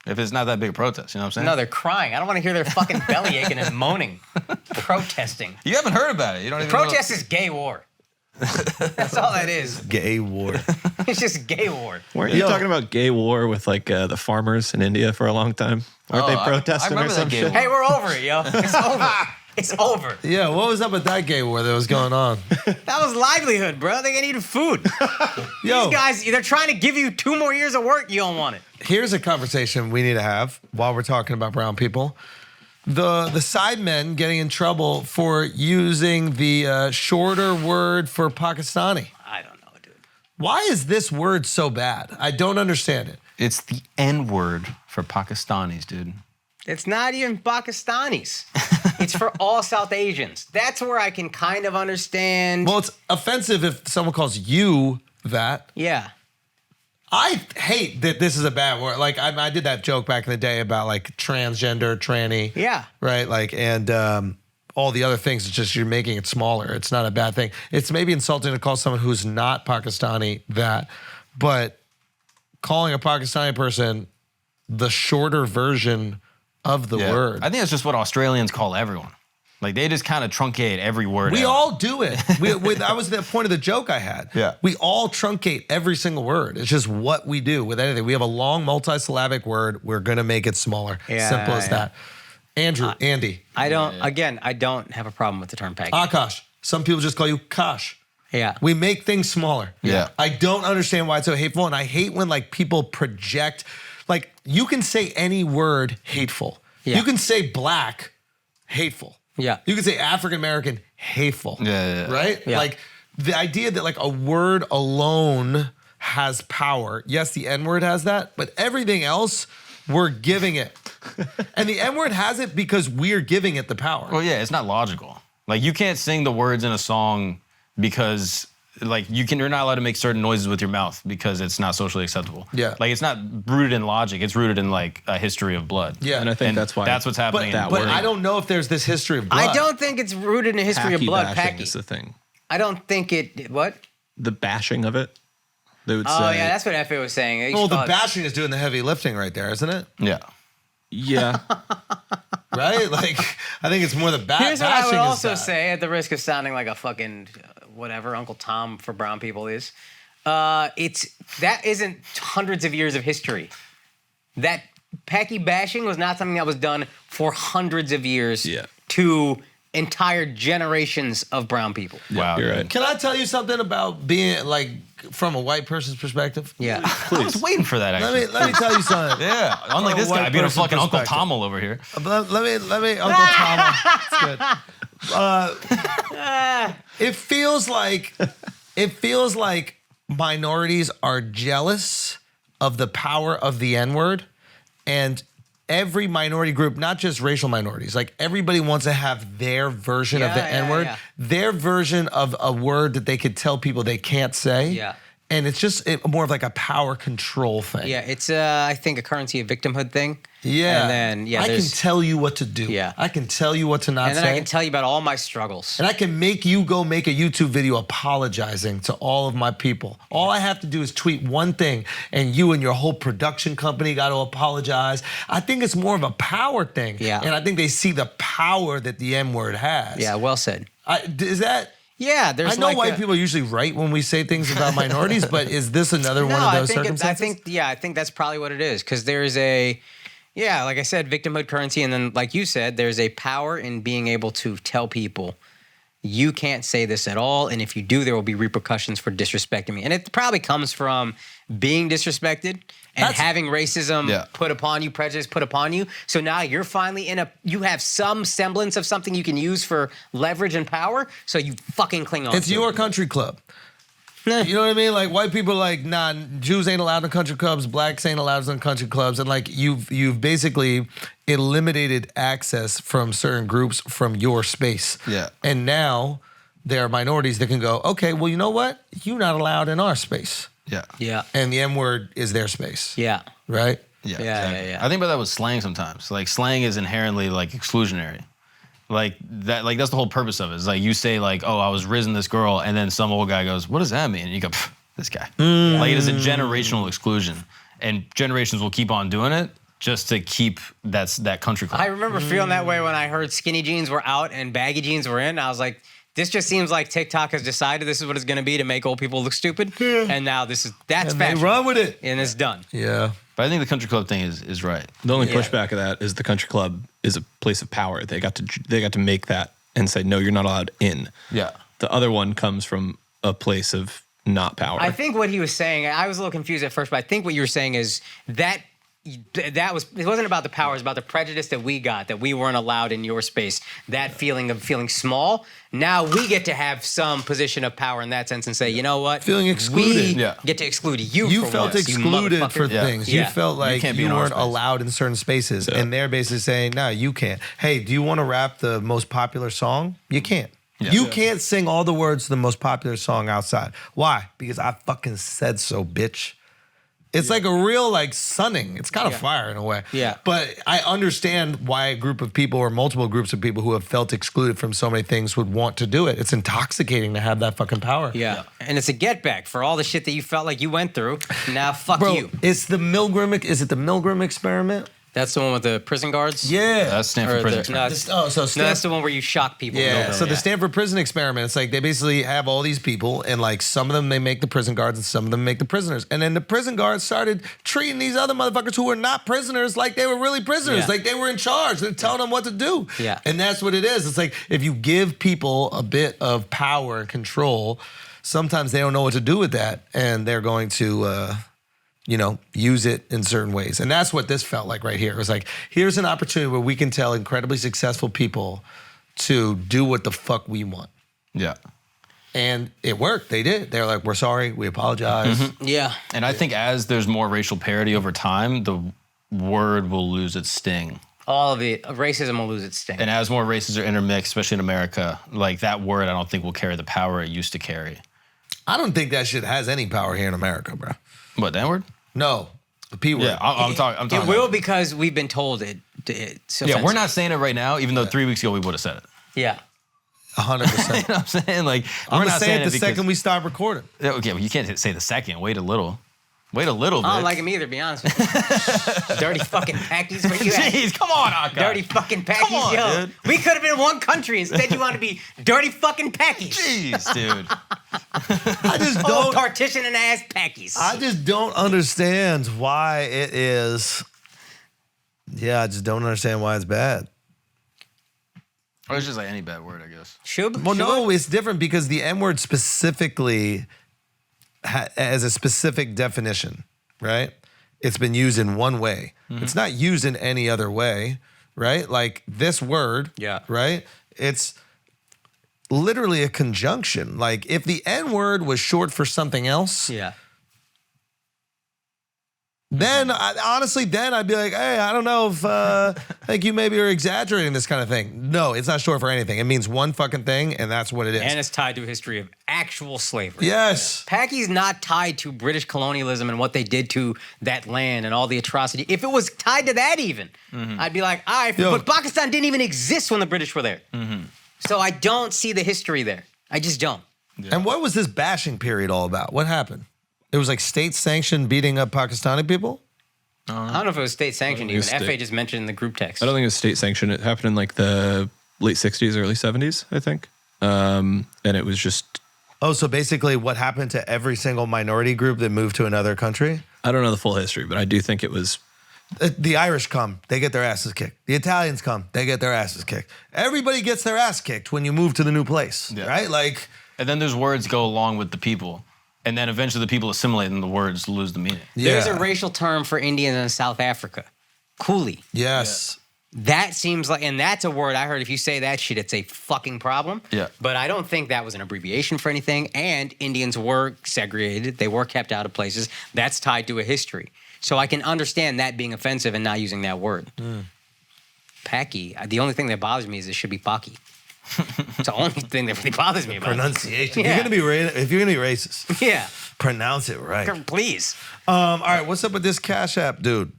If it's not that big a protest, you know what I'm saying? No, they're crying. I don't want to hear their fucking belly aching and moaning. Protesting. You haven't heard about it. You don't even Protest is gay war. That's all that is. Gay war. It's just gay war. Weren't you Yo. talking about gay war with like the farmers in India for a long time? Weren't they I protesting remember or that some gay shit? war. Hey, we're over it, yo. It's over. It's over. Yeah, what was up with that gay war that was going on? That was livelihood, bro. They needed food. Yo, These guys, they're trying to give you 2 more years of work. You don't want it. here's a conversation we need to have while we're talking about brown people. The sidemen getting in trouble for using the shorter word for Pakistani. I don't know, dude. Why is this word so bad? I don't understand it. It's the N word for Pakistanis, dude. It's not even Pakistanis. It's for all South Asians. That's where I can kind of understand. Well, it's offensive if someone calls you that. Yeah. I hate that this is a bad word. Like I did that joke back in the day about like transgender, tranny. Yeah. Right. Like and all the other things. It's just you're making it smaller. It's not a bad thing. It's maybe insulting to call someone who's not Pakistani that, but calling a Pakistani person the shorter version of the word. I think that's just what Australians call everyone. Like they just kind of truncate every word. We out. all do it. That was the point of the joke I had. Yeah. We all truncate every single word. It's just what we do with anything. We have a long multisyllabic word. We're going to make it smaller. Yeah, Simple as that. Andy. I don't have a problem with the term peg. Akash. Some people just call you Kash. Yeah. We make things smaller. Yeah. I don't understand why it's so hateful. And I hate when like people project, like you can say any word hateful. Yeah. You can say black, hateful. Yeah. You can say African American, hateful. Yeah. Right? Yeah. Like the idea that like a word alone has power. Yes, the N word has that, but everything else, we're giving it. And the N word has it because we're giving it the power. Well, yeah, it's not logical. Like you can't sing the words in a song because like you're not allowed to make certain noises with your mouth because it's not socially acceptable. Yeah. Like it's not rooted in logic. It's rooted in like a history of blood. Yeah. And I think that's why that's what's happening. But I don't know if there's this history of blood. I don't think it's rooted in a history of Packy blood. bashing Packy. is the thing. I don't think it. What? The bashing of it. They would Oh say. yeah, that's what Efe was saying. They Well, the thought- bashing is doing the heavy lifting right there, isn't it? Yeah. Yeah. Right? Like, I think it's more the Here's what I bashing would is also that. say, at the risk of sounding like a fucking whatever Uncle Tom for brown people is. That isn't hundreds of years of history. That Packy bashing was not something that was done for hundreds of years Yeah. to entire generations of brown people. Wow. You're right. Can I tell you something about being, like, from a white person's perspective? Yeah. I was waiting for that actually. Let me tell you something. Yeah. Unlike From a this guy white being a person's fucking Uncle perspective. Tommel over here. Let me, Uncle Tom. It's good. It feels like minorities are jealous of the power of the N-word, and every minority group, not just racial minorities, like everybody wants to have their version of the Yeah, yeah, N-word, yeah. their version of a word that they could tell people they can't say. Yeah. And it's just more of like a power control thing. Yeah, it's I think a currency of victimhood thing. Yeah. And then I can there's tell you what to do. Yeah. I can tell you what to not and then say. I can tell you about all my struggles. And I can make you go make a YouTube video apologizing to all of my people. All I have to do is tweet one thing, and you and your whole production company got to apologize. I think it's more of a power thing. Yeah. And I think they see the power that the M word has. Yeah, well said. Is that? Yeah, there's I know like white people are usually right when we say things about minorities, but is this another one of those circumstances? I think that's probably what it is. Because there's like I said, victimhood currency. And then, like you said, there's a power in being able to tell people, you can't say this at all. And if you do, there will be repercussions for disrespecting me. And it probably comes from being disrespected and having racism put upon you, prejudice put upon you. So now you're finally you have some semblance of something you can use for leverage and power. So you fucking cling on It's to your it. country club. You know what I mean? Like white people are like, nah, Jews ain't allowed in country clubs, blacks ain't allowed in country clubs. And like you've basically eliminated access from certain groups from your space. Yeah. And now there are minorities that can go, okay, well, you know what? You're not allowed in our space. Yeah. Yeah. And the M-word is their space. Yeah. Right? Yeah, Yeah, exactly. yeah. I think about that with slang sometimes. Like slang is inherently like exclusionary. Like that's the whole purpose of it. It's like you say like, oh, I was rizzing this girl, and then some old guy goes, what does that mean? And you go, this guy. Like it is a generational exclusion. And generations will keep on doing it just to keep that country club. I remember feeling that way when I heard skinny jeans were out and baggy jeans were in. I was like, this just seems like TikTok has decided this is what it's going to be to make old people look stupid. And now that's And fashion. they run with it. And it's done. Yeah. But I think the country club thing is right. The only Yeah. pushback of that is the country club is a place of power. They got to make that and say, no, you're not allowed in. Yeah. The other one comes from a place of not power. I think what he was saying, I was a little confused at first, but I think what you were saying is that it wasn't about the power, it was about the prejudice that we got, that we weren't allowed in your space. That feeling of feeling small. Now we get to have some position of power in that sense and say, you know what? Feeling excluded. We get to exclude you. You for felt once, you excluded motherfucker. for things. Yeah. You felt like can't be you in our weren't space. allowed in certain spaces. And they're basically saying, no, you can't. Hey, do you want to rap the most popular song? You can't. You can't sing all the words to the most popular song outside. Why? Because I fucking said so, bitch. It's like a real like sunning. It's kind of fire in a way. Yeah. But I understand why a group of people or multiple groups of people who have felt excluded from so many things would want to do it. It's intoxicating to have that fucking power. Yeah. And it's a get back for all the shit that you felt like you went through. Now fuck Bro, you. it's the Milgram, is it the Milgram experiment? That's the one with the prison guards? Yeah. That's Stanford Or Prison. the- no, Experiment. it's- no, that's the one where you shock people. Yeah, so the Stanford prison experiment, it's like they basically have all these people and like some of them they make the prison guards and some of them make the prisoners. And then the prison guards started treating these other motherfuckers who were not prisoners like they were really prisoners, Yeah. like they were in charge. They're telling them what to do. Yeah. And that's what it is. It's like if you give people a bit of power and control, sometimes they don't know what to do with that and they're going to use it in certain ways. And that's what this felt like right here. It was like, here's an opportunity where we can tell incredibly successful people to do what the fuck we want. Yeah. And it worked. They did. They're like, we're sorry. We apologize. Yeah. And I think as there's more racial parity over time, the word will lose its sting. All of it. Racism will lose its sting. And as more races are intermixed, especially in America, like that word, I don't think will carry the power it used to carry. I don't think that shit has any power here in America, bro. What, that word? No. The P word. Yeah, I'm talking. It will because we've been told it. Yeah, we're not saying it right now, even though 3 weeks ago we would have said it. Yeah. 100%. You know what I'm saying? Like, I'm we're going to not say saying it the because, second we stop recording. Okay, well, you can't say the second. Wait a little. Wait a little bit. I don't like him either, to be honest with you. Dirty fucking packies. Where you at? Jeez, come on, Akash. Dirty fucking packies, Come on, yo. dude. We could have been one country. Instead, you want to be dirty fucking packies. Jeez, dude. I just Oh, don't. partitioning ass packies. I just don't understand why it is. Yeah, I just don't understand why it's bad. Or it's just like any bad word, I guess. Shub? Well, no, it's different because the N word specifically has a specific definition, right? It's been used in one way. It's not used in any other way, right? Like this word, right? It's literally a conjunction. Like if the N word was short for something else, Yeah. then honestly, then I'd be like, hey, I don't know if I think you maybe are exaggerating this kind of thing. No, it's not short for anything. It means one fucking thing, and that's what it is. And it's tied to a history of actual slavery. Yes. Packy's not tied to British colonialism and what they did to that land and all the atrocity. If it was tied to that even, I'd be like, all right, Yo. but Pakistan didn't even exist when the British were there. So I don't see the history there. I just don't. And what was this bashing period all about? What happened? It was like state-sanctioned beating up Pakistani people? I don't know if it was state sanctioned even. think it was FA just mentioned in the group text. I don't think it was state sanctioned. It happened in like the late 60s, early 70s, I think. And it was just, Oh, so basically what happened to every single minority group that moved to another country? I don't know the full history, but I do think it was, The Irish come, they get their asses kicked. The Italians come, they get their asses kicked. Everybody gets their ass kicked when you move to the new place, right? Like, And then there's words go along with the people. And then eventually the people assimilate and the words lose the meaning. There's yeah. a racial term for Indians in South Africa. Coolie. Yes. That seems like, and that's a word I heard. If you say that shit, it's a fucking problem. Yeah. But I don't think that was an abbreviation for anything. And Indians were segregated. They were kept out of places. That's tied to a history. So I can understand that being offensive and not using that word. Packy. The only thing that bothers me is it should be Paki. It's the only thing that really bothers me about it. Pronunciation. Yeah. If you're gonna be racist, Yeah. pronounce it right. Please. All right, what's up with this Cash App, dude?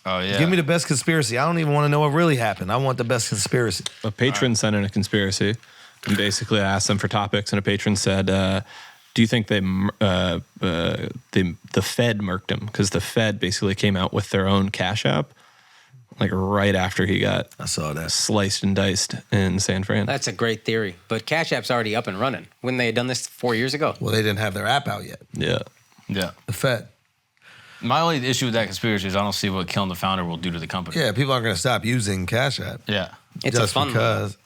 Oh, yeah. Give me the best conspiracy. I don't even want to know what really happened. I want the best conspiracy. a patron sent in a conspiracy. And basically I asked them for topics, and a patron said, do you think the Fed murked him? Because the Fed basically came out with their own Cash App, like right after he got I saw that. sliced and diced in San Fran. That's a great theory. But Cash App's already up and running. Wouldn't they have done this 4 years ago? Well, they didn't have their app out yet. Yeah. Yeah. The Fed. My only issue with that conspiracy is I don't see what killing the founder will do to the company. Yeah, people aren't gonna stop using Cash App. Yeah. It's just a fun one. because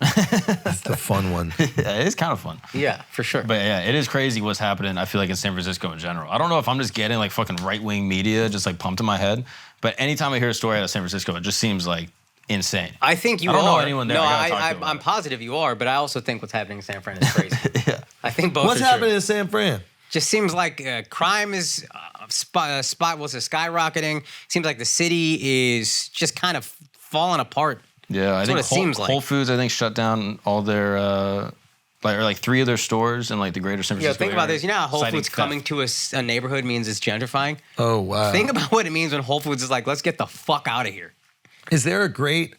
it's the fun one. Yeah, it's kind of fun. Yeah, for sure. But yeah, it is crazy what's happening, I feel like, in San Francisco in general. I don't know if I'm just getting like fucking right-wing media just like pumped in my head, But anytime I hear a story out of San Francisco, it just seems like insane. I think you I don't are. know anyone there. No, I gotta talk to you about I'm it. positive you are, but I also think what's happening in San Fran is crazy. Yeah. I think both What's are happening true. in San Fran? Just seems like crime is skyrocketing. Seems like the city is just kind of falling apart. Yeah, I That's think what it seems like. Whole Foods, I think, shut down all their like 3 of their stores in like the greater San Yeah, Francisco think about area, this. You know how Whole citing Foods theft. coming to a neighborhood means it's gentrifying? Oh, wow. Think about what it means when Whole Foods is like, let's get the fuck out of here. Is there a great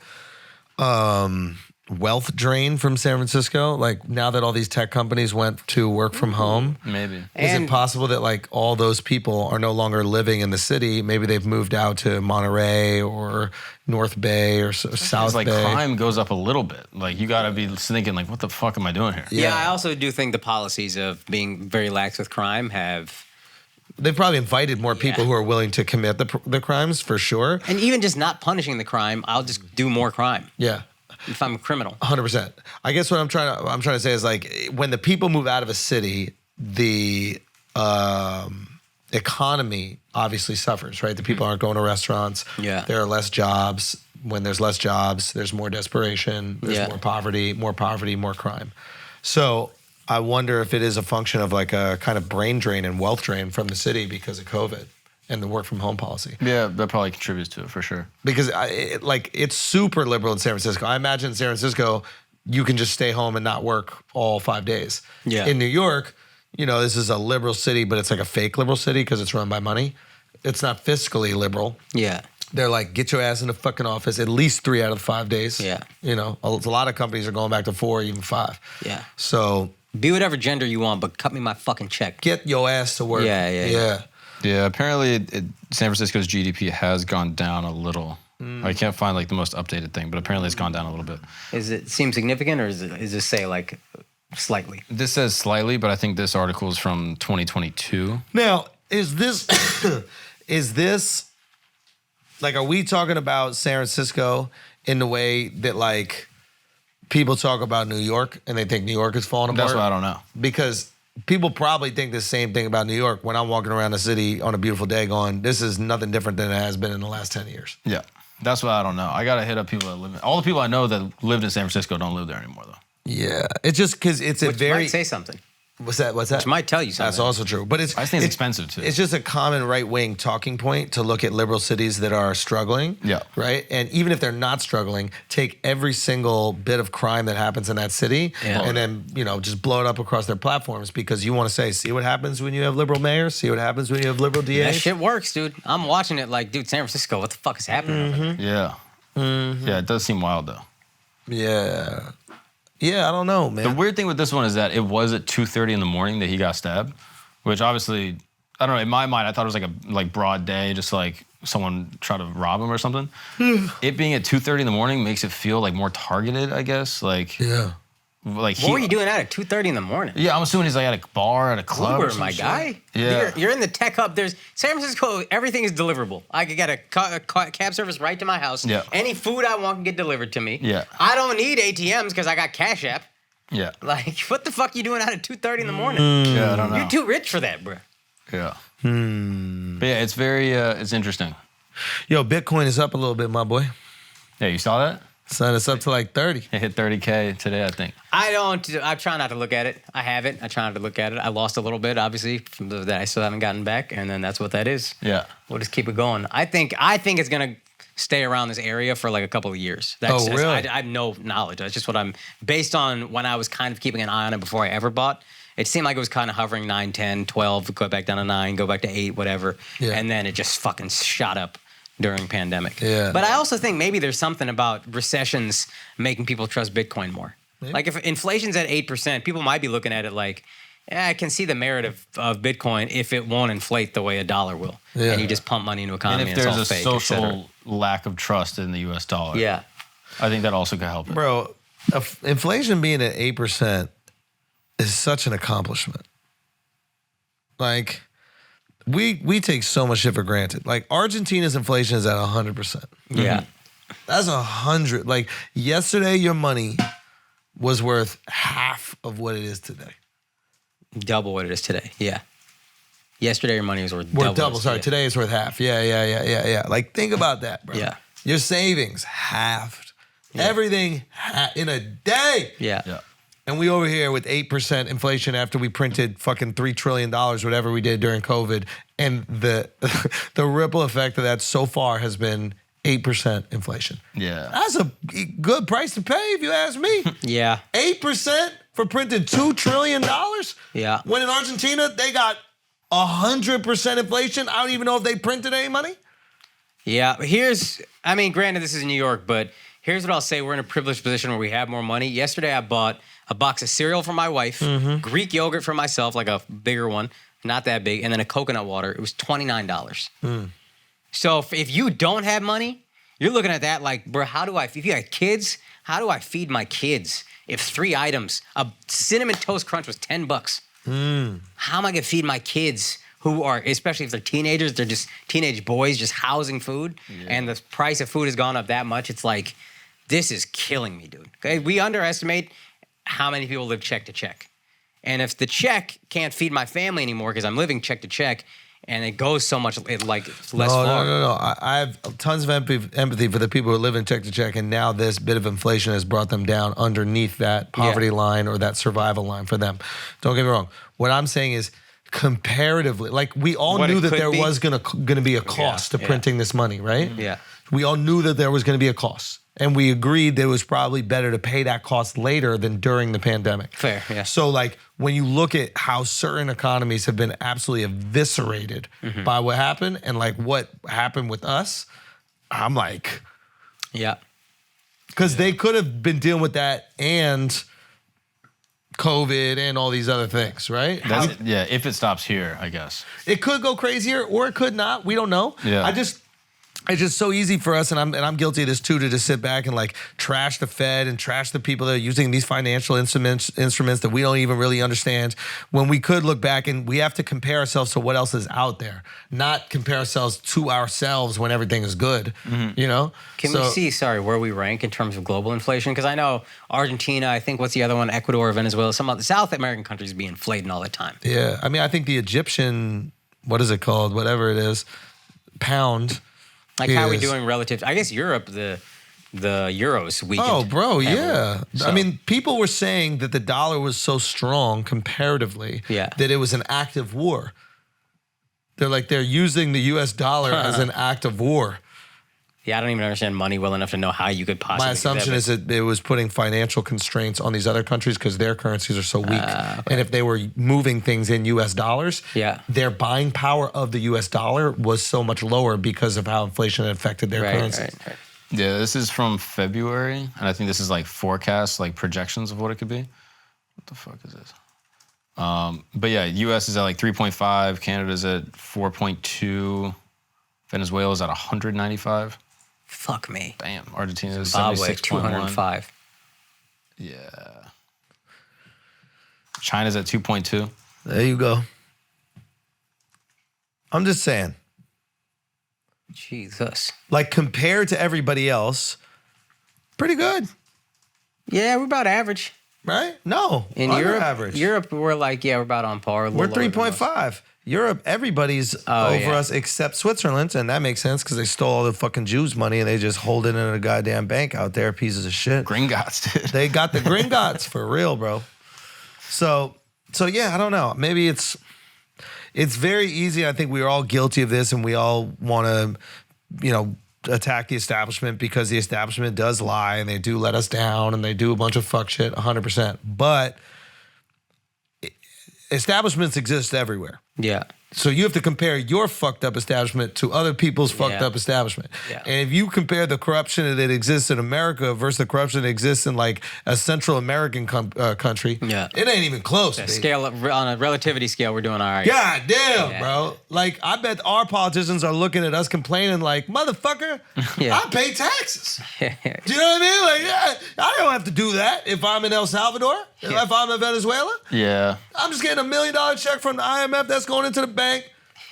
wealth drain from San Francisco? Like now that all these tech companies went to work from home, Maybe. is And- it possible that like all those people are no longer living in the city? Maybe they've moved out to Monterey or North Bay or South It's like Bay. crime goes up a little bit. Like you got to be thinking like, what the fuck am I doing here? Yeah, I also do think the policies of being very lax with crime have, They've probably invited more people Yeah. who are willing to commit the crimes for sure. and even just not punishing the crime, I'll just do more crime Yeah. if I'm a criminal. 100%. I guess what I'm trying to say is like when the people move out of a city, the economy obviously suffers, right? The people aren't going to restaurants. Yeah. There are less jobs. When there's less jobs, there's more desperation. There's Yeah. more poverty, more crime. So I wonder if it is a function of like a kind of brain drain and wealth drain from the city because of COVID and the work from home policy. Yeah, that probably contributes to it for sure. Because it's super liberal in San Francisco. I imagine in San Francisco, you can just stay home and not work all 5 days. Yeah. In New York, you know, this is a liberal city, but it's like a fake liberal city because it's run by money. It's not fiscally liberal. Yeah. They're like, get your ass in the fucking office at least 3 out of the 5 days. Yeah. You know, a lot of companies are going back to 4, even 5. Yeah. So Be whatever gender you want, but cut me my fucking check. get your ass to work. Yeah. Yeah, apparently San Francisco's GDP has gone down a little. I can't find like the most updated thing, but apparently it's gone down a little bit. Is it seem significant or is it say like slightly? This says slightly, but I think this article is from 2022. Now, is this like, are we talking about San Francisco in the way that like people talk about New York and they think New York is falling apart? That's what I don't know. Because people probably think the same thing about New York when I'm walking around the city on a beautiful day going, this is nothing different than it has been in the last 10 years. Yeah, that's what I don't know. I gotta hit up people that live. All the people I know that lived in San Francisco don't live there anymore, though. Yeah. It's just because it's a Which very... might say something. What's that? Which might tell you something. That's also true. But I just think it's expensive, too. It's just a common right-wing talking point to look at liberal cities that are struggling. Yeah. Right? And even if they're not struggling, take every single bit of crime that happens in that city Yeah. and then, you know, just blow it up across their platforms because you want to say, see what happens when you have liberal mayors? See what happens when you have liberal DAs? That shit works, dude. I'm watching it like, dude, San Francisco, what the fuck is happening over there? Yeah. Yeah, it does seem wild, though. Yeah. Yeah, I don't know, man. The weird thing with this one is that it was at 2:30 in the morning that he got stabbed, which obviously, I don't know, in my mind, I thought it was like broad day, just like someone tried to rob him or something. It being at 2:30 in the morning makes it feel like more targeted, I guess. Like, Yeah. like What were you doing out at 2:30 in the morning? Yeah, I'm assuming he's like at a bar, at a club. or Uber, some my shit. guy. Yeah. You're in the tech hub. There's San Francisco. Everything is deliverable. I could get a cab service right to my house. Yeah. Any food I want can get delivered to me. Yeah. I don't need ATMs because I got Cash App. Yeah. Like, what the fuck you doing out at 2:30 in the morning? Yeah, I don't know. You're too rich for that, bro. Yeah. But yeah, it's very, it's interesting. Yo, Bitcoin is up a little bit, my boy. Yeah, you saw that? Son, it's up to like 30. It hit 30K today, I think. I try not to look at it. I haven't. I try not to look at it. I lost a little bit, obviously, from that I still haven't gotten back, and then that's what that is. Yeah. We'll just keep it going. I think it's gonna stay around this area for like a couple of years. Oh, really? I have no knowledge. That's just what I'm based on when I was kind of keeping an eye on it before I ever bought. It seemed like it was kind of hovering 9, 10, 12, go back down to 9, go back to 8, whatever. Yeah. And then it just fucking shot up during pandemic. Yeah. But I also think maybe there's something about recessions making people trust Bitcoin more. Maybe. Like if inflation's at 8%, people might be looking at it like, yeah, I can see the merit of Bitcoin if it won't inflate the way a dollar will. Yeah. And you just pump money into And economy if and, there's it's a all fake, et cetera. social lack of trust in the US dollar, Yeah. I think that also could help it. Bro, inflation being at 8% is such an accomplishment. Like, we take so much shit for granted. Like, Argentina's inflation is at 100%. Yeah. That's 100. Like, yesterday, your money was worth half of what it is today. Double what it is today. Yeah. Yesterday, your money was worth double. Worth double. Sorry, Yeah. today is worth half. Yeah. Like, think about that, bro. Yeah. Your savings halved. Everything in a day. Yeah. And we over here with 8% inflation after we printed fucking $3 trillion, whatever we did during COVID. And the ripple effect of that so far has been 8% inflation. Yeah. That's a good price to pay if you ask me. Yeah. 8% for printing $2 trillion? Yeah. When in Argentina, they got 100% inflation. I don't even know if they printed any money. Yeah. Granted, this is New York, but here's what I'll say. We're in a privileged position where we have more money. Yesterday, I bought a box of cereal for my wife, Greek yogurt for myself, like a bigger one, not that big, and then a coconut water. It was $29. So if you don't have money, you're looking at that like, bro, if you got kids, how do I feed my kids? If 3 items, a cinnamon toast crunch was $10. How am I gonna feed my kids who are, especially if they're teenagers, they're just teenage boys just housing food, and the price of food has gone up that much? It's like, this is killing me, dude. Okay, we underestimate how many people live check to check. And if the check can't feed my family anymore because I'm living check to check and it goes so much, it's less far. No. I have tons of empathy for the people who live in check to check, and now this bit of inflation has brought them down underneath that poverty line or that survival line for them. Don't get me wrong. What I'm saying is, comparatively, like, we all What knew it that could there be. was gonna be a cost to printing this money, right? Yeah. We all knew that there was gonna be a cost. And we agreed that it was probably better to pay that cost later than during the pandemic. Fair, yeah. So, like, when you look at how certain economies have been absolutely eviscerated by what happened, and like what happened with us, I'm like, Yeah. because they could have been dealing with that and COVID and all these other things, right? If it stops here, I guess. It could go crazier or it could not. We don't know. Yeah. It's just so easy for us, and I'm guilty of this too, to just sit back and like trash the Fed and trash the people that are using these financial instruments that we don't even really understand, when we could look back and we have to compare ourselves to what else is out there, not compare ourselves to ourselves when everything is good, you know? Can we see, where we rank in terms of global inflation? Because I know Argentina, I think, what's the other one? Ecuador, Venezuela, some of the South American countries be inflating all the time. Yeah, I mean, I think the Egyptian, what is it called? Whatever it is, pound. Like, how are we doing relative? I guess Europe, the euro's weakened. Oh, bro, heavily. yeah. So- I mean, people were saying that the dollar was so strong comparatively that it was an act of war. They're using the U.S. dollar as an act of war. Yeah, I don't even understand money well enough to know how you could possibly. My assumption is that it was putting financial constraints on these other countries because their currencies are so weak. And if they were moving things in U.S. dollars, their buying power of the U.S. dollar was so much lower because of how inflation had affected their currencies. Right. Yeah, this is from February, and I think this is like forecasts, like projections of what it could be. What the fuck is this? But yeah, U.S. is at like 3.5, Canada's at 4.2, Venezuela's at 195. Fuck me. Damn, Argentina is Zimbabwe, 76.1. 205. Yeah. China's at 2.2. There you go. I'm just saying. Jesus. Like, compared to everybody else, pretty good, Yeah, we're about average. right? No, In under Europe, average. we're like, we're about on par. We're 3.5. Europe, everybody's over us except Switzerland, and that makes sense because they stole all the fucking Jews' money and they just hold it in a goddamn bank out there, pieces of shit. Gringotts, dude. They got the Gringotts for real, bro. So yeah, I don't know. Maybe it's very easy. I think we're all guilty of this, and we all want to, attack the establishment because the establishment does lie and they do let us down and they do a bunch of fuck shit 100%. But establishments exist everywhere. Yeah. So you have to compare your fucked up establishment to other people's fucked up establishment. Yeah. And if you compare the corruption that exists in America versus the corruption that exists in like a Central American country, it ain't even close. Yeah, scale on a relativity scale, we're doing all right. God damn, bro. Like, I bet our politicians are looking at us complaining like, motherfucker, I pay taxes. Do you know what I mean? Like, I don't have to do that if I'm in El Salvador, if I'm in Venezuela. Yeah. I'm just getting $1 million check from the IMF that's going into the bank.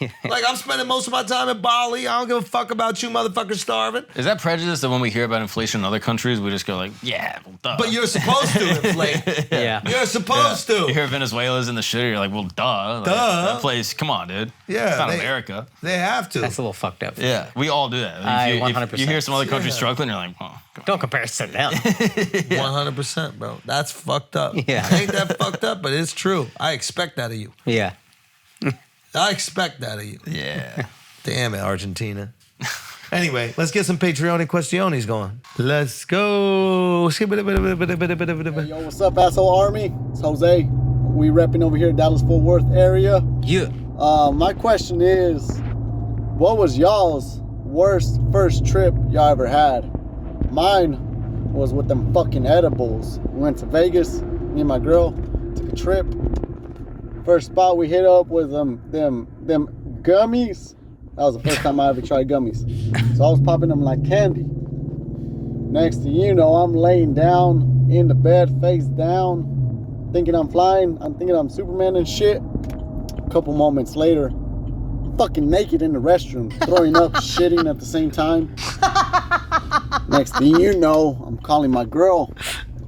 Like, I'm spending most of my time in Bali. I don't give a fuck about you motherfuckers starving. Is that prejudice that when we hear about inflation in other countries, we just go like, yeah, well, duh. But you're supposed to inflate. Yeah. You're supposed to. You hear Venezuela's in the shitter, you're like, well, duh. Like, Duh. that place, come on, dude. Yeah, It's not they- America. They have to. That's a little fucked up. Yeah, we all do that. I If 100%. you hear some other country struggling, you're like, oh, Don't compare us to them. 100%, bro. That's fucked up. Yeah. Ain't that fucked up? But it's true. I expect that of you. Yeah. I expect that of you. yeah. Damn it, Argentina. Anyway, let's get some Patreon questiones going. Let's go. Hey, yo, what's up, asshole army? It's Jose. We repping over here, Dallas-Fort Worth area. Yeah. My question is, what was y'all's worst first trip y'all ever had? Mine was with them fucking edibles. We went to Vegas, me and my girl took a trip. First spot we hit up was them gummies. That was the first time I ever tried gummies. So I was popping them like candy. Next thing you know, I'm laying down in the bed, face down, thinking I'm flying. I'm thinking I'm Superman and shit. A couple moments later, I'm fucking naked in the restroom, throwing up, shitting at the same time. Next thing you know, I'm calling my girl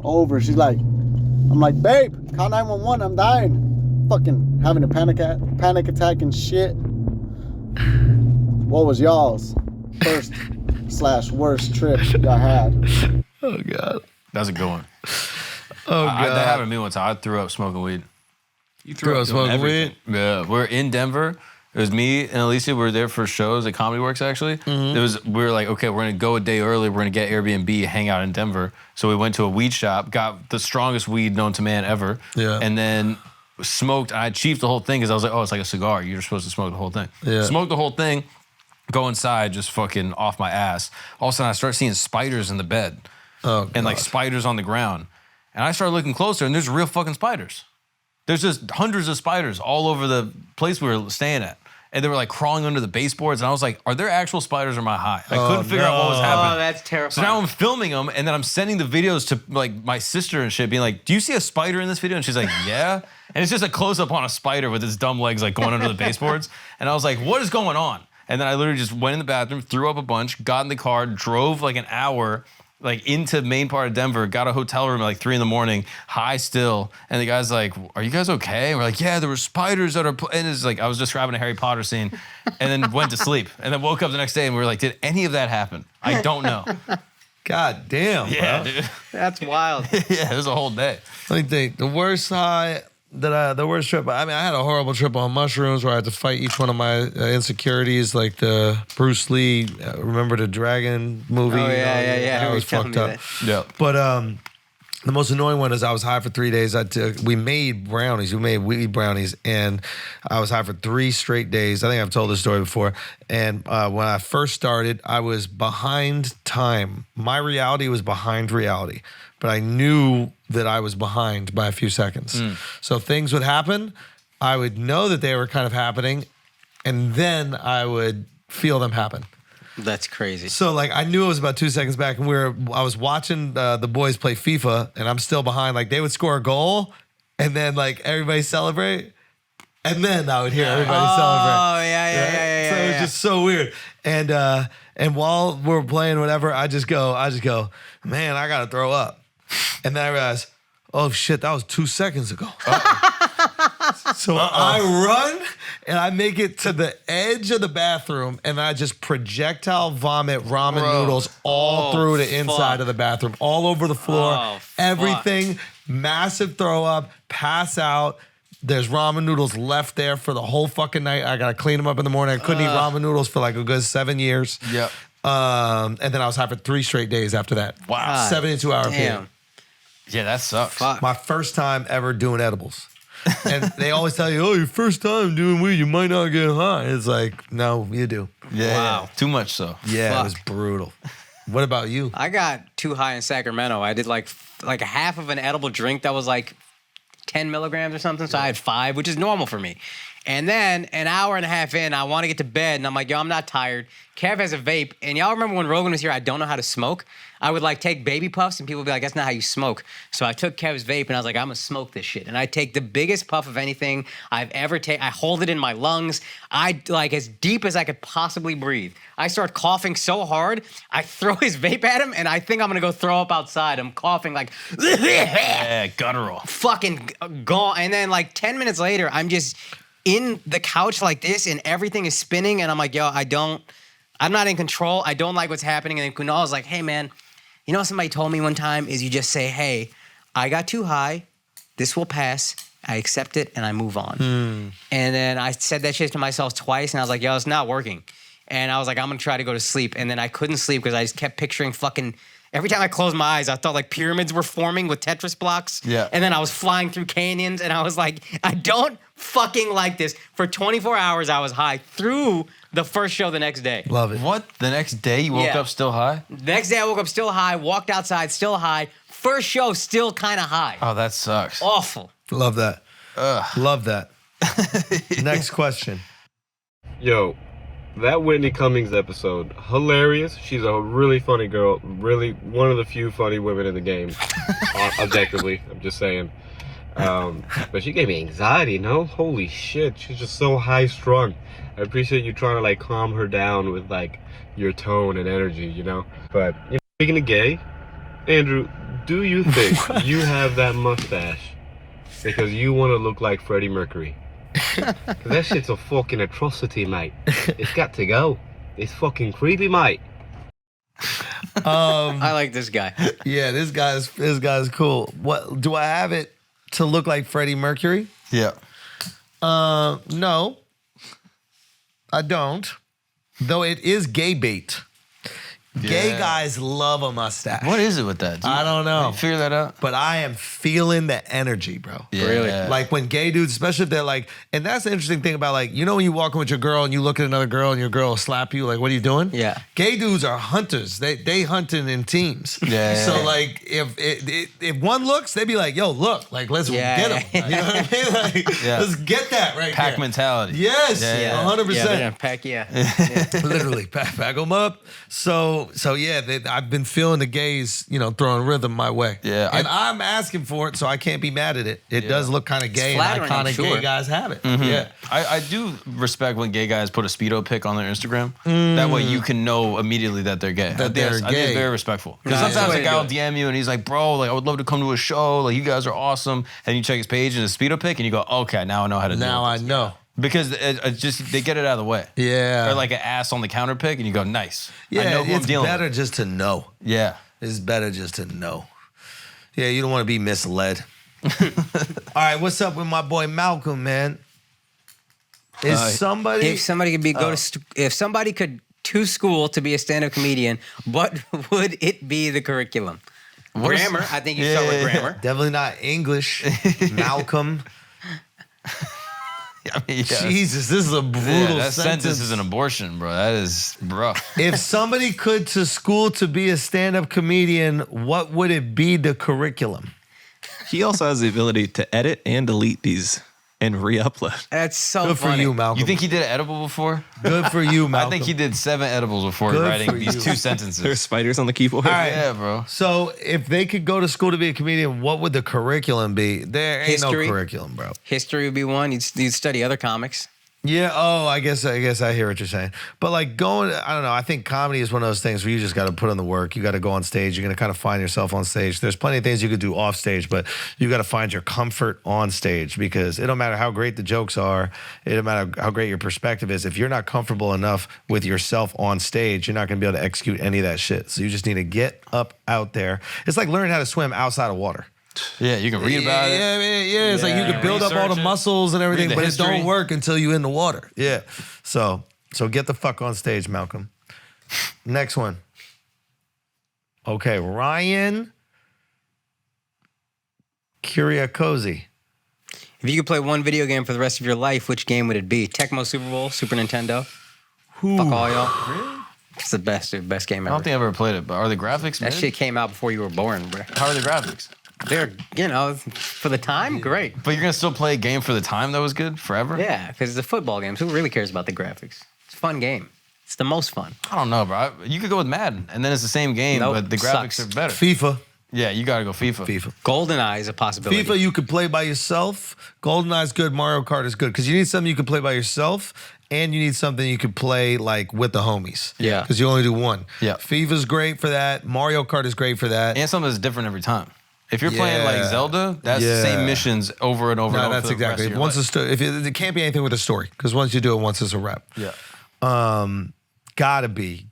over. She's like, I'm like, babe, call 911, I'm dying. Fucking having a panic attack and shit. What was y'all's first/worst trip y'all had? Oh, God. That's a good one. Oh, God. That happened to me one time. I threw up smoking weed. You Throw up doing smoking everything. weed. Yeah, we're in Denver. It was me and Alicia. We were there for shows at Comedy Works, actually. We were like, okay, we're going to go a day early. We're going to get Airbnb, hang out in Denver. So we went to a weed shop, got the strongest weed known to man ever. Yeah. And then smoked. I chiefed the whole thing because I was like, oh, it's like a cigar. You're supposed to smoke the whole thing. Yeah. Smoked the whole thing, go inside, just fucking off my ass. All of a sudden, I start seeing spiders in the bed. Oh, And like God. spiders on the ground. And I started looking closer, and there's real fucking spiders. There's just hundreds of spiders all over the place we were staying at. And they were like crawling under the baseboards. And I was like, are there actual spiders or am I high? I couldn't figure out what was happening. Oh, that's terrifying. So now I'm filming them, and then I'm sending the videos to like my sister and shit, being like, do you see a spider in this video? And she's like, yeah. And it's just a close up on a spider with its dumb legs like going under the baseboards. And I was like, what is going on? And then I literally just went in the bathroom, threw up a bunch, got in the car, drove like an hour like into main part of Denver, got a hotel room at like 3 a.m, high still. And the guy's like, are you guys okay? And we're like, yeah, there were spiders that are, and it's like, I was describing a Harry Potter scene and then went to sleep and then woke up the next day and we were like, did any of that happen? I don't know. God damn, Yeah, bro. dude. That's wild. Yeah, it was a whole day. Let me think. The worst trip. I mean, I had a horrible trip on mushrooms where I had to fight each one of my insecurities, like the Bruce Lee, Remember the Dragon movie. Oh, yeah. I That remember was you telling fucked me up. that. Yeah. But the most annoying one is I was high for 3 days. We made brownies. We made weed brownies, and I was high for 3 straight days. I think I've told this story before. And when I first started, I was behind time. My reality was behind reality, but I knew that I was behind by a few seconds. So things would happen. I would know that they were kind of happening, and then I would feel them happen. That's crazy. So like I knew it was about 2 seconds back, and I was watching the boys play FIFA, and I'm still behind. Like they would score a goal, and then like everybody celebrate, and then I would hear everybody celebrate. Oh, yeah. So it was just so weird. And while we're playing whatever, I just go, man, I gotta throw up, and then I realize, oh shit, that was 2 seconds ago. So I run and I make it to the edge of the bathroom and I just projectile vomit ramen noodles all through the inside of the bathroom, all over the floor, Oh, everything, massive throw up, pass out. There's ramen noodles left there for the whole fucking night. I gotta clean them up in the morning. I couldn't eat ramen noodles for like a good 7 years. Yep. And then I was high for 3 straight days after that. Wow. 72-hour period. Damn. Yeah, that sucks. Fuck. My first time ever doing edibles. And they always tell you, oh, your first time doing weed, you might not get high. It's like, no, you do. Yeah. Wow. Too much so. Yeah, Fuck. it was brutal. What about you? I got too high in Sacramento. I did like a half of an edible drink that was like 10 milligrams or something. So I had 5, which is normal for me. And then an hour and a half in, I want to get to bed, and I'm like, yo, I'm not tired. Kev has a vape, and y'all remember when Rogan was here, I don't know how to smoke? I would like take baby puffs, and people would be like, that's not how you smoke. So I took Kev's vape, and I was like, I'm gonna smoke this shit. And I take the biggest puff of anything I've ever taken. I hold it in my lungs. I like as deep as I could possibly breathe. I start coughing so hard, I throw his vape at him, and I think I'm gonna go throw up outside. I'm coughing like, Yeah, guttural. fucking gone. And then like 10 minutes later, I'm just in the couch like this, and everything is spinning, and I'm like, yo, I'm not in control. I don't like what's happening. And then Kunal was like, hey, man, you know what somebody told me one time is you just say, hey, I got too high. This will pass. I accept it, and I move on. And then I said that shit to myself twice, and I was like, yo, it's not working. And I was like, I'm going to try to go to sleep. And then I couldn't sleep because I just kept picturing fucking... Every time I closed my eyes, I thought like pyramids were forming with Tetris blocks. Yeah. And then I was flying through canyons, and I was like, I don't fucking like this. For 24 hours, I was high through the first show the next day. Love it. What? The next day you woke Yeah. up still high? Next day, I woke up still high, walked outside still high. First show, still kind of high. Oh, that sucks. Awful. Love that. Love that. Next question. Yo, that Whitney Cummings episode, hilarious. She's a really funny girl. Really one of the few funny women in the game. Objectively, I'm just saying. But she gave me anxiety, no? Holy shit, she's just so high strung. I appreciate you trying to like calm her down with like your tone and energy, you know? But, you know, speaking of gay, Andrew, do you think you have that mustache because you want to look like Freddie Mercury? Cause that shit's a fucking atrocity, mate. It's got to go. It's fucking creepy, mate. I like this guy. Yeah, this guy's cool. What do I have it to look like Freddie Mercury? Yeah. No, I don't. Though it is gay bait. Gay Yeah. guys love a mustache. What is it with that? I don't know. You figure that out? But I am feeling the energy, bro. Yeah. Really? Like when gay dudes, especially if they're like, and that's the interesting thing about like, you know, when you walk in with your girl and you look at another girl and your girl will slap you, like, what are you doing? Yeah. Gay dudes are hunters. They hunting in teams. Yeah. So like, if one looks, they be like, yo, look, like let's Yeah. get him. You know what I mean? Like, Yeah. let's get that right Pack there. mentality. Yes, Yeah. 100%. Yeah, they're gonna pack, yeah. Literally, pack them up. So yeah, I've been feeling the gays, you know, throwing rhythm my way. Yeah, and I'm asking for it, so I can't be mad at it. It Yeah. does look kind of gay, and flattering, I'm iconic sure. gay guys have it. Yeah. I do respect when gay guys put a Speedo pic on their Instagram. That way you can know immediately that they're gay. That they're I think gay. it's very respectful. Because No, sometimes that's a the guy way will to do DM you and he's like, bro, like I would love to come to a show. Like you guys are awesome. And you check his page and a Speedo pic and you go, okay, now I know how to Now do I it. know. Because it just, they get it out of the way. Yeah. Or like an ass on the counter pic and you go, nice. Yeah, I know who I'm it's dealing better with. just to know. Yeah. It's better just to know. Yeah, you don't want to be misled. All right, what's up with my boy Malcolm, man? Is somebody? If somebody could if somebody could to school to be a stand-up comedian, what would it be the curriculum? Grammar. I think you start with grammar. Definitely not English. Malcolm. I mean, yeah. Jesus, this is a brutal Yeah, that sentence. sentence is an abortion, bro. That is rough. If somebody could to school to be a stand-up comedian, what would it be the curriculum? He also has the ability to edit and delete these and re-upload. That's so Good for funny. you, Malcolm. You think he did an edible before? Good for you, Malcolm. I think he did 7 edibles before Good writing for these you. 2 sentences. There's spiders on the keyboard. All right. Yeah, bro. So if they could go to school to be a comedian, what would the curriculum be? There ain't History. no curriculum, bro. History would be one. You'd study other comics. Yeah. Oh, I guess I hear what you're saying. But like going, I don't know. I think comedy is one of those things where you just got to put in the work. You got to go on stage. You're gonna kind of find yourself on stage. There's plenty of things you could do off stage, but you got to find your comfort on stage because it don't matter how great the jokes are. It don't matter how great your perspective is. If you're not comfortable enough with yourself on stage, you're not gonna be able to execute any of that shit. So you just need to get up out there. It's like learning how to swim outside of water. Yeah, you can read about it. Yeah. It's like you can build up all the Research it. muscles and everything, Read the but history. it don't work until you in the water. Yeah. So get the fuck on stage, Malcolm. Next one. Okay, Ryan Kiriakozy. If you could play one video game for the rest of your life, which game would it be? Tecmo Super Bowl, Super Nintendo? Fuck all y'all. Really? It's the best game I ever. don't think I've ever played it, but are the graphics That mid? shit came out before you were born, bro. How are the graphics? They're, for the time, great. But you're gonna still play a game for the time that was good forever? Yeah, because it's a football game. Who really cares about the graphics? It's a fun game. It's the most fun. I don't know, bro. You could go with Madden, and then it's the same game, Nope, but the graphics sucks. are better. FIFA. Yeah, you gotta go FIFA. FIFA. GoldenEye is a possibility. FIFA, you could play by yourself. GoldenEye's good. Mario Kart is good because you need something you can play by yourself, and you need something you could play like with the homies. Yeah. because you only do one. Yeah. FIFA's great for that. Mario Kart is great for that. And something that's different every time. If you're playing like Yeah. Zelda, that's the Yeah. same missions over and over and No, over. that's for the rest exactly. of your Once life. it can't be anything with a story because once you do it, once it's a rep. Yeah. Gotta be.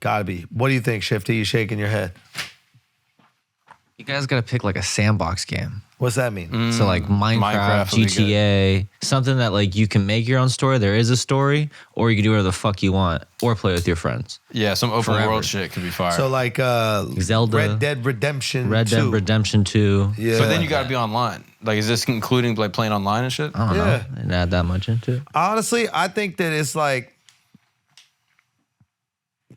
What do you think, Shifty? You shaking your head? You guys got to pick like a sandbox game. What's that mean? So like Minecraft, Minecraft would be GTA, something that like you can make your own story. There is a story, or you can do whatever the fuck you want, or play with your friends. Yeah, some open Forever. world shit could be fire. So like Zelda, Red Dead Redemption Red 2. Dead Redemption 2. Yeah. but then you gotta be online. Like, is this including like playing online and shit? I don't Yeah. know. I didn't add that much into it. Honestly, I think that it's like,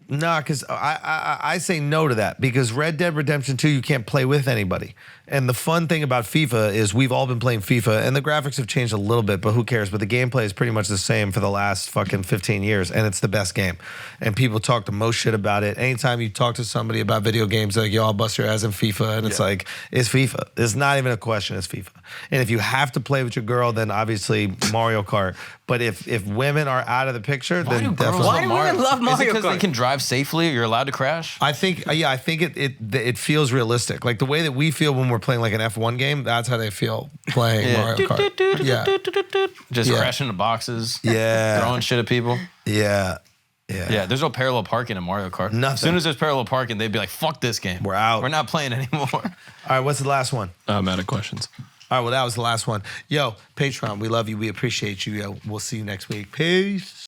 nah, because I say no to that because Red Dead Redemption 2, you can't play with anybody. And the fun thing about FIFA is we've all been playing FIFA and the graphics have changed a little bit, but who cares? But the gameplay is pretty much the same for the last fucking 15 years and it's the best game. And people talk the most shit about it. Anytime you talk to somebody about video games, they're like, yo, I'll bust your ass in FIFA. And it's like, it's FIFA. It's not even a question, it's FIFA. And if you have to play with your girl, then obviously Mario Kart. But if women are out of the picture, Why then do girls definitely. Why do women love Is it Mario because they Kart? can drive safely? You're allowed to crash? I think it feels realistic. Like the way that we feel when we're playing like an F1 game, that's how they feel playing Yeah. Mario Kart. Yeah. Just Yeah. crashing into boxes. Yeah. Throwing shit at people. Yeah. Yeah, there's no parallel parking in Mario Kart. Nothing. As soon as there's parallel parking, they'd be like, fuck this game. We're out. We're not playing anymore. All right, what's the last one? I'm out of questions. All right, well, that was the last one. Yo, Patreon, we love you. We appreciate you. Yo, we'll see you next week. Peace.